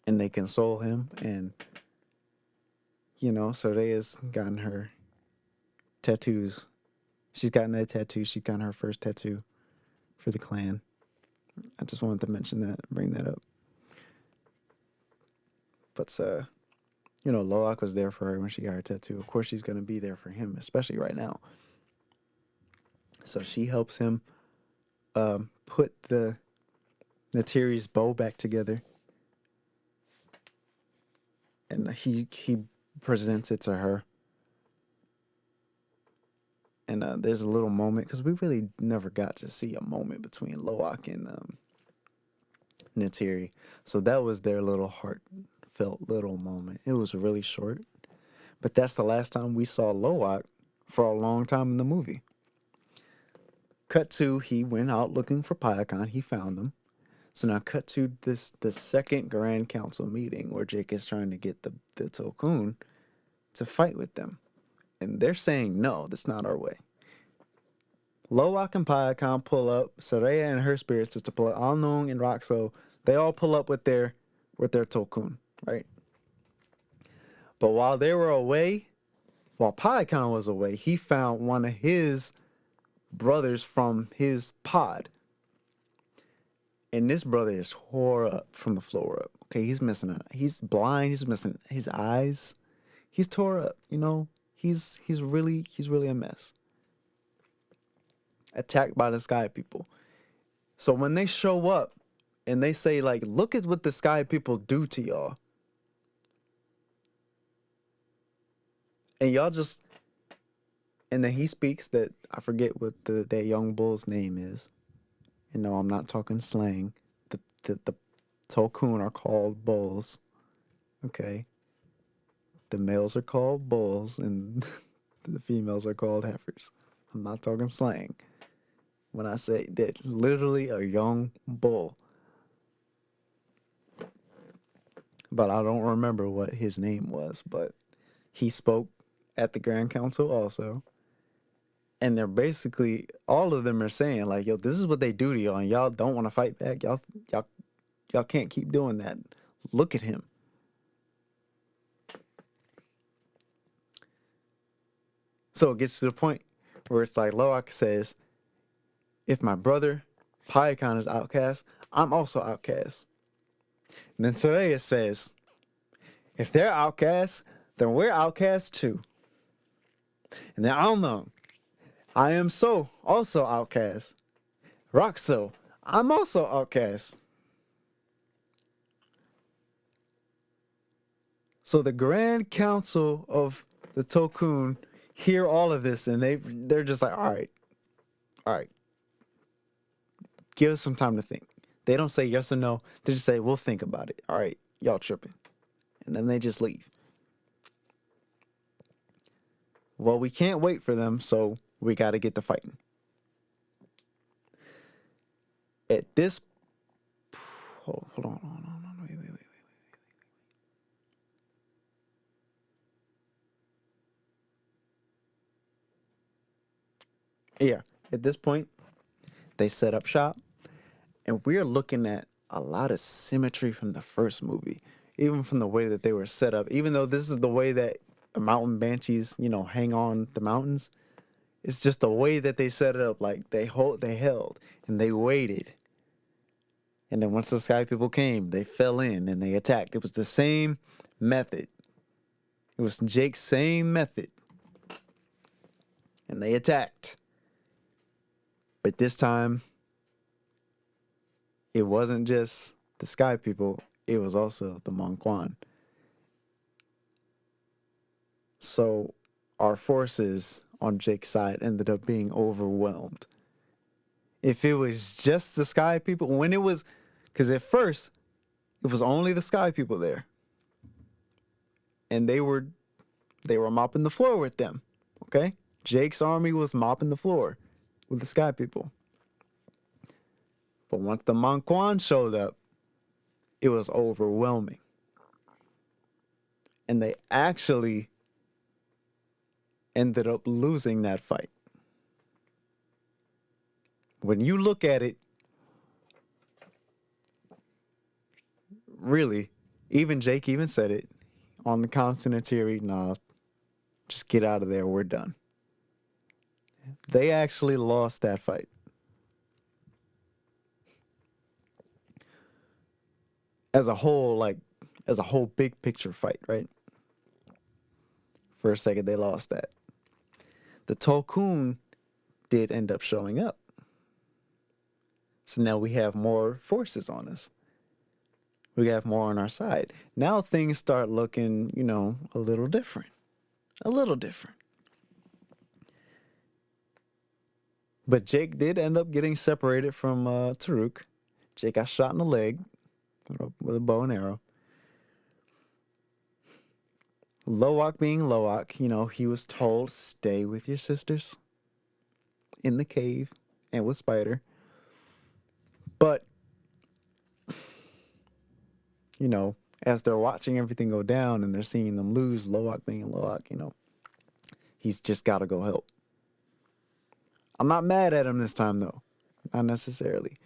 And they console him, and Soraya's gotten her tattoos. She's gotten that tattoo. She got her first tattoo for the clan. I just wanted to mention that, bring that up. But Loak was there for her when she got her tattoo. Of course, she's gonna be there for him, especially right now. So she helps him put the Natiri's bow back together, and he presents it to her. And there's a little moment, because we really never got to see a moment between Loak and Natiri. So that was their little heartfelt little moment. It was really short. But that's the last time we saw Loak for a long time in the movie. Cut to, he went out looking for Payakan. He found him. So now cut to the second Grand Council meeting where Jake is trying to get the Tokun to fight with them. And they're saying, no, that's not our way. Loak and Payakan pull up. Saraya and her spirit sister pull up. Alnung and Roxo, they all pull up with their Tokun, right? But while they were away, while Payakan was away, he found one of his brothers from his pod. And this brother is tore up from the floor up. Okay, he's blind, he's missing his eyes. He's tore up, He's really a mess. Attacked by the sky people. So when they show up and they say, like, look at what the sky people do to y'all. And y'all just, and then he speaks that, I forget what that young bull's name is. And no, I'm not talking slang. The Tokun are called bulls. Okay. The males are called bulls and the females are called heifers. I'm not talking slang. When I say that, literally a young bull. But I don't remember what his name was, but he spoke at the Grand Council also. And they're basically, all of them are saying, like, yo, this is what they do to y'all, and y'all don't want to fight back. Y'all can't keep doing that. Look at him. So it gets to the point where it's like Loak says, if my brother Payakan is outcast, I'm also outcast. And then Saraya says, if they're outcasts, then we're outcasts too. And then Alnung, I am also outcast. Roxo, I'm also outcast. So the Grand Council of the Tokun hear all of this, and they're just like, all right. Give us some time to think. They don't say yes or no. They just say, we'll think about it. All right, y'all tripping. And then they just leave. Well, we can't wait for them, so we got to get to fighting. At this, hold on, wait. Yeah, at this point, they set up shop, and we're looking at a lot of symmetry from the first movie, even from the way that they were set up. Even though this is the way that mountain banshees, hang on the mountains, it's just the way that they set it up. Like they held, and they waited, and then once the sky people came, they fell in and they attacked. It was the same method. It was Jake's same method, and they attacked. But this time, it wasn't just the sky people; it was also the Mongquan. So our forces on Jake's side ended up being overwhelmed. If it was just the sky people, because at first it was only the sky people there, and they were mopping the floor with them. Okay, Jake's army was mopping the floor with the sky people. But once the Mongquan showed up, it was overwhelming, and they actually ended up losing that fight. When you look at it, really, even Jake even said it on the constant theory, nah, just get out of there, we're done. They actually lost that fight. As a whole, as a whole big picture fight, right? For a second, they lost that. The Tolkun did end up showing up. So now we have more forces on us. We have more on our side. Now things start looking, a little different. A little different. But Jake did end up getting separated from Taruk. Jake got shot in the leg with a bow and arrow. Loak being Loak, he was told, stay with your sisters in the cave and with Spider. But, as they're watching everything go down and they're seeing them lose, Loak being Loak, he's just got to go help. I'm not mad at him this time, though. Not necessarily.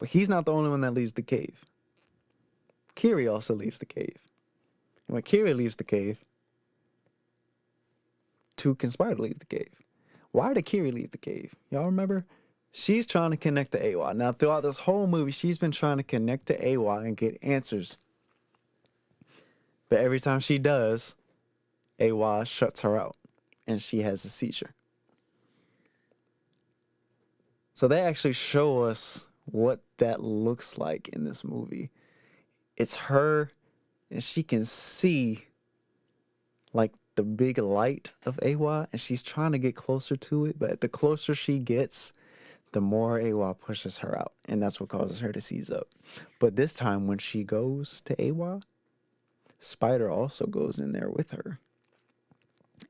But he's not the only one that leaves the cave. Kiri also leaves the cave. And when Kiri leaves the cave, Took and Spider leave the cave. Why did Kiri leave the cave? Y'all remember? She's trying to connect to Awa. Now, throughout this whole movie, she's been trying to connect to Awa and get answers. But every time she does, Awa shuts her out, and she has a seizure. So they actually show us what that looks like in this movie. It's her, and she can see like the big light of Awa, and she's trying to get closer to it, but the closer she gets, the more Awa pushes her out, and that's what causes her to seize up. But this time when she goes to Awa, Spider also goes in there with her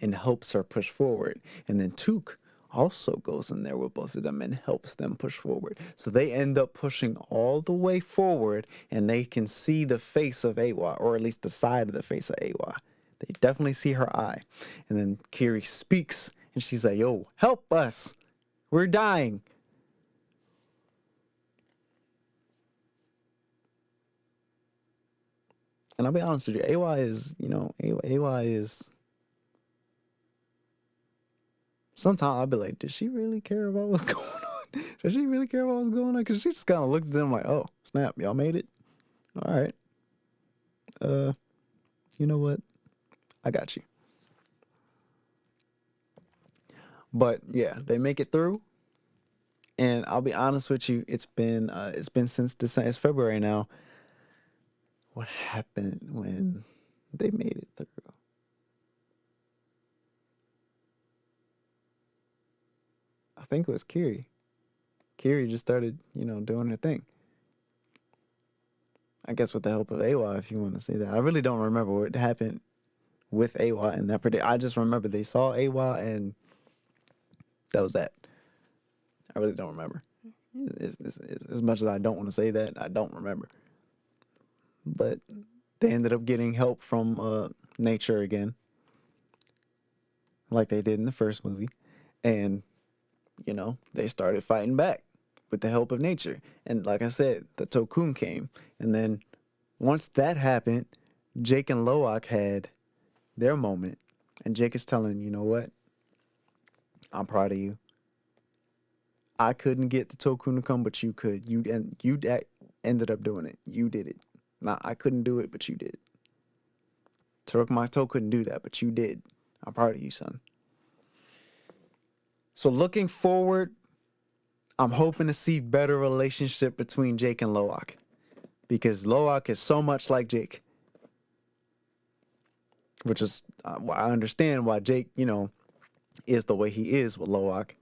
and helps her push forward. And then Took also goes in there with both of them and helps them push forward. So they end up pushing all the way forward, and they can see the face of Awa, or at least the side of the face of Awa. They definitely see her eye. And then Kiri speaks, and she's like, yo, help us. We're dying. And I'll be honest with you, Awa is, Awa is... Sometimes I'll be like, does she really care about what's going on? Does she really care about what's going on? Because she just kind of looked at them like, oh, snap, y'all made it? All right. You know what? I got you. But yeah, they make it through. And I'll be honest with you, it's been since December. It's February now. What happened when they made it through? I think it was Kiri. Kiri just started, doing her thing. I guess with the help of AWA, if you want to say that. I really don't remember what happened with AWA in that particular. I just remember they saw AWA and that was that. I really don't remember. As much as I don't want to say that, I don't remember. But they ended up getting help from nature again, like they did in the first movie. And, they started fighting back with the help of nature. And like I said, the Tokun came. And then once that happened, Jake and Loak had their moment. And Jake is telling, you know what? I'm proud of you. I couldn't get the Tokun to come, but you could. You ended up doing it. You did it. Now, I couldn't do it, but you did. Torokumato couldn't do that, but you did. I'm proud of you, son. So looking forward, I'm hoping to see better relationship between Jake and Loak. Because Loak is so much like Jake. Which is, I understand why Jake, is the way he is with Loak.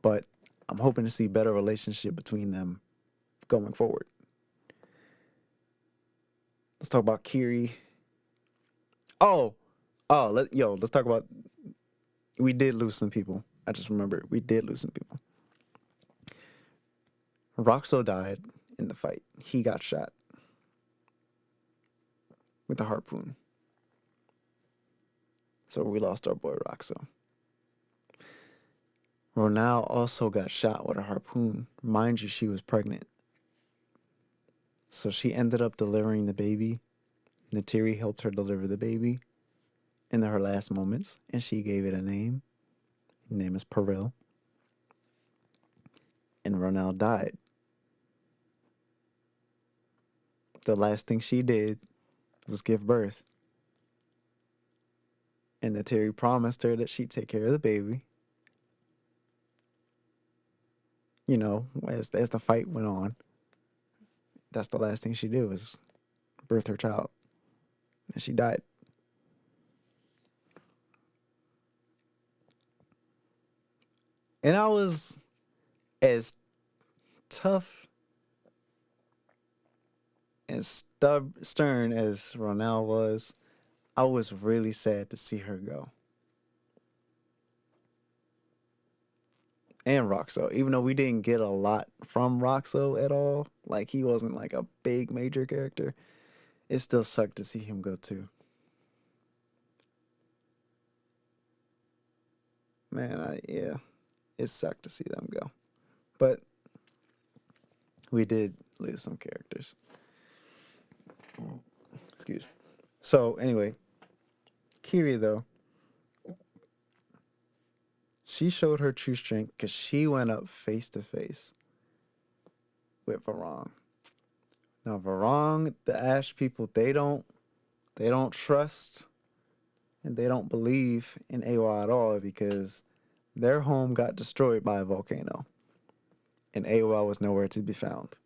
But I'm hoping to see better relationship between them going forward. Let's talk about Kiri. Let's talk about. We did lose some people. I just remember we did lose some people. Roxo died in the fight. He got shot with a harpoon. So we lost our boy Roxo. Ronal also got shot with a harpoon. Mind you, she was pregnant. So she ended up delivering the baby. Natiri helped her deliver the baby in her last moments, and she gave it a name. Her name is Peril. And Ronal died. The last thing she did was give birth. And Natiri promised her that she'd take care of the baby. As the fight went on, that's the last thing she did was birth her child. And she died. And I was as tough and stern as Ronal was. I was really sad to see her go. And Roxo, even though we didn't get a lot from Roxo at all, like he wasn't like a big major character, it still sucked to see him go too. Man, it sucked to see them go. But we did lose some characters. Excuse. So anyway, Kiri though, she showed her true strength because she went up face to face with Varong. Now Varong, the Ash people, they don't trust and they don't believe in AWA at all because their home got destroyed by a volcano and AWA was nowhere to be found.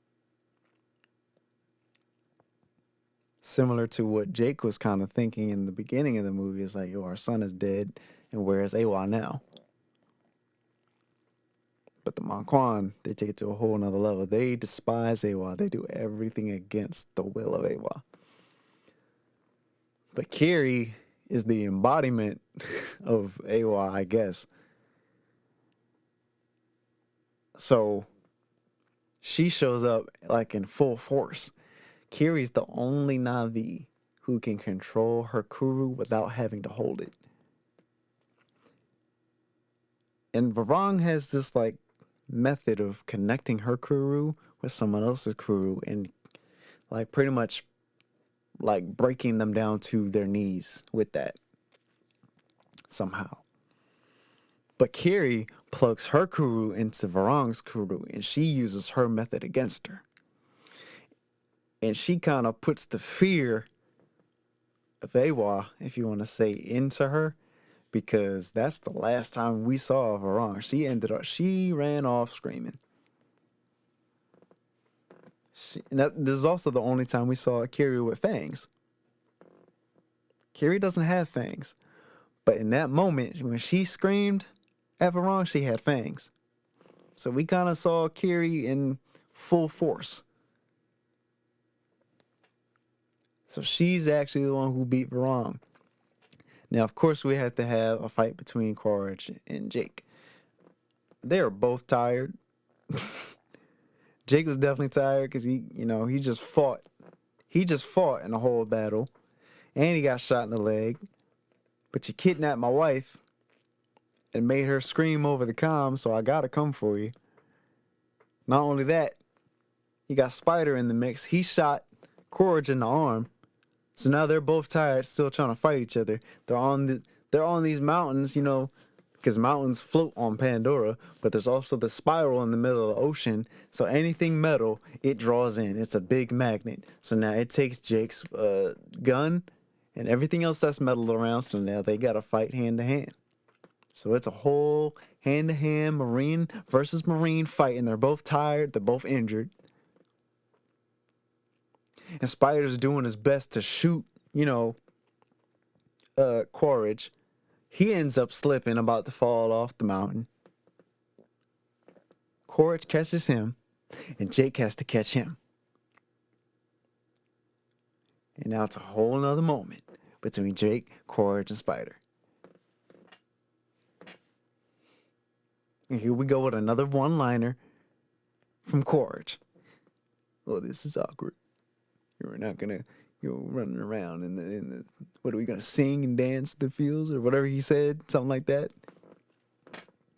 Similar to what Jake was kind of thinking in the beginning of the movie, is like, our son is dead and where is AWA now? But the Manquan, they take it to a whole nother level. They despise AWA. They do everything against the will of AWA. But Kiri is the embodiment of AWA, I guess. So she shows up like in full force. Kiri's the only Na'vi who can control her Kuru without having to hold it. And Varong has this like method of connecting her Kuru with someone else's Kuru and like pretty much like breaking them down to their knees with that somehow. But Kiri plugs her Kuru into Varong's Kuru and she uses her method against her. And she kind of puts the fear of AWA, if you want to say, into her, because that's the last time we saw Varong. She ran off screaming. This is also the only time we saw Kiri with fangs. Kiri doesn't have fangs. But in that moment, when she screamed at Varong, she had fangs. So we kind of saw Kiri in full force. So she's actually the one who beat Varong. Now, of course, we have to have a fight between Courage and Jake. They're both tired. Jake was definitely tired because he just fought. He just fought in a whole battle, and he got shot in the leg. But you kidnapped my wife and made her scream over the comm, so I gotta come for you. Not only that, you got Spider in the mix. He shot Courage in the arm. So now they're both tired, still trying to fight each other. They're on these mountains, because mountains float on Pandora, but there's also the spiral in the middle of the ocean. So anything metal, it draws in. It's a big magnet. So now it takes Jake's gun and everything else that's metal around. So now they gotta fight hand to hand. So it's a whole hand to hand Marine versus Marine fight, and they're both tired. They're both injured. And Spider's doing his best to shoot, Quaritch. He ends up slipping, about to fall off the mountain. Quaritch catches him, and Jake has to catch him. And now it's a whole nother moment between Jake, Quaritch, and Spider. And here we go with another one-liner from Quaritch. Oh, this is awkward. You're not gonna, running around in the what are we gonna sing and dance the fields or whatever he said, something like that.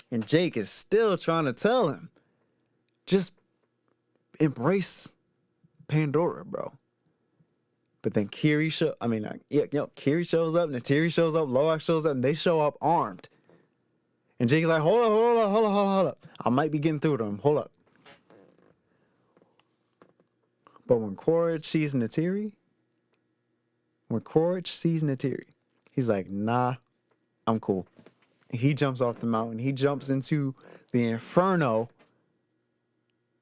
And Jake is still trying to tell him, just embrace Pandora, bro. But then Kiri shows up, and Natiri shows up, Loak shows up, and they show up armed. And Jake's like, hold up. I might be getting through to him. Hold up. But when Quaritch sees Natiri, he's like, nah, I'm cool. And he jumps off the mountain. He jumps into the inferno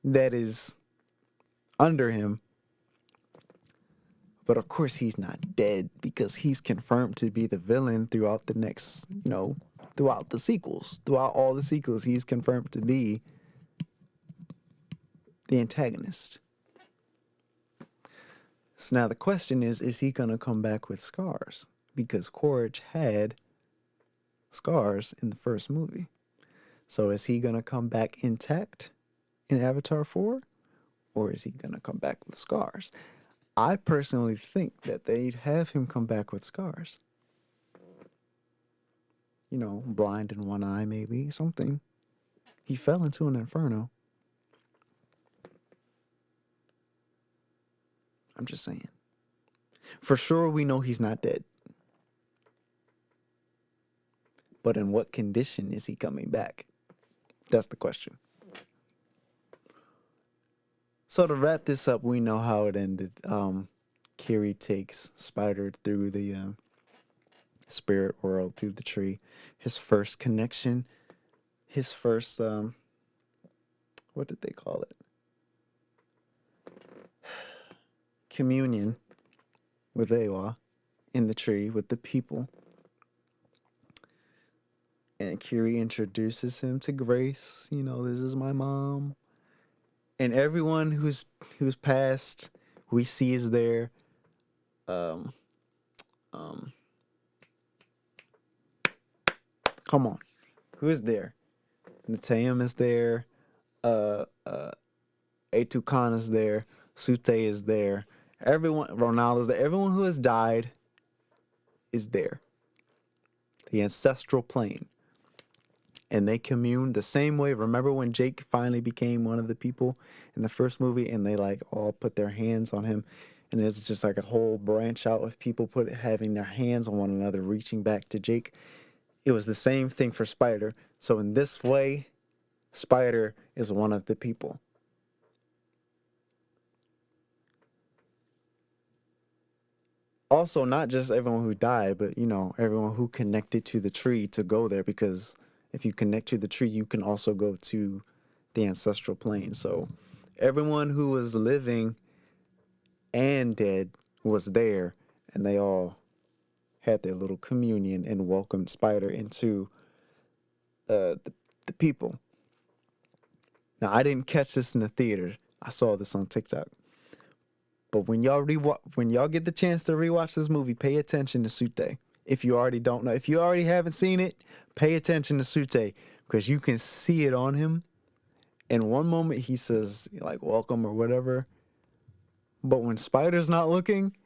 that is under him. But of course he's not dead because he's confirmed to be the villain throughout the next, throughout the sequels. Throughout all the sequels, he's confirmed to be the antagonist. So now the question is he going to come back with scars? Because Quaritch had scars in the first movie. So is he going to come back intact in Avatar 4? Or is he going to come back with scars? I personally think that they'd have him come back with scars. Blind in one eye maybe, something. He fell into an inferno. I'm just saying. For sure, we know he's not dead. But in what condition is he coming back? That's the question. So to wrap this up, we know how it ended. Kiri takes Spider through the spirit world, through the tree. His first connection. His first, what did they call it? Communion with Awa in the tree with the people. And Kiri introduces him to Grace. This is my mom. And everyone who's passed, we see is there. Come on. Who is there? Natayam is there. Atukan is there. Sute is there. Everyone, Ronaldo's there. Everyone who has died is there. The ancestral plane. And they commune the same way. Remember when Jake finally became one of the people in the first movie and they all put their hands on him, and it's just like a whole branch out of people having their hands on one another, reaching back to Jake. It was the same thing for Spider. So in this way, Spider is one of the people. Also, not just everyone who died, but, everyone who connected to the tree to go there, because if you connect to the tree, you can also go to the ancestral plane. So everyone who was living and dead was there, and they all had their little communion and welcomed Spider into the people. Now, I didn't catch this in the theater. I saw this on TikTok. But when y'all get the chance to rewatch this movie, pay attention to Sute. If you already don't know, if you already haven't seen it, pay attention to Sute because you can see it on him. In one moment, he says like "welcome" or whatever, but when Spider's not looking,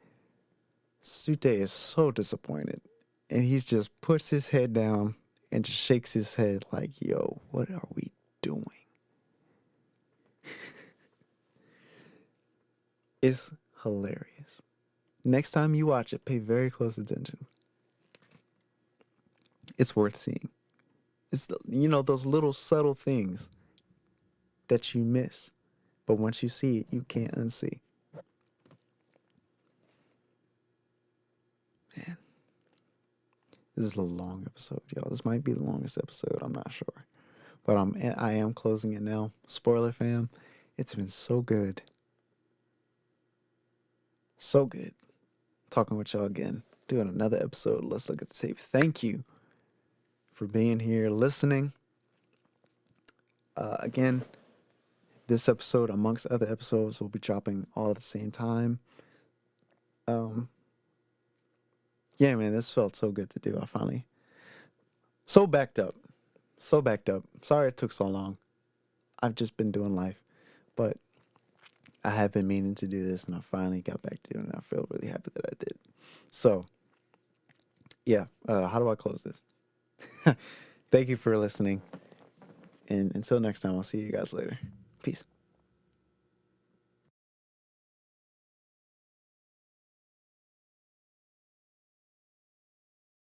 Sute is so disappointed, and he just puts his head down and just shakes his head like, "Yo, what are we doing?" It's hilarious. Next time you watch it, pay very close attention. It's worth seeing. It's those little subtle things that you miss, but once you see it, you can't unsee. Man, this is a long episode, y'all. This might be the longest episode. I'm not sure, but I am closing it now. Spoiler fam, it's been so good, so good. Talking with y'all again, doing another episode. Let's look at the tape. Thank you for being here, listening. Again, this episode, amongst other episodes, will be dropping all at the same time. Yeah, man, this felt so good to do. I finally so backed up. Sorry it took so long. I've just been doing life, but I have been meaning to do this, and I finally got back to it, and I feel really happy that I did. So, yeah, how do I close this? Thank you for listening, and until next time, I'll see you guys later. Peace.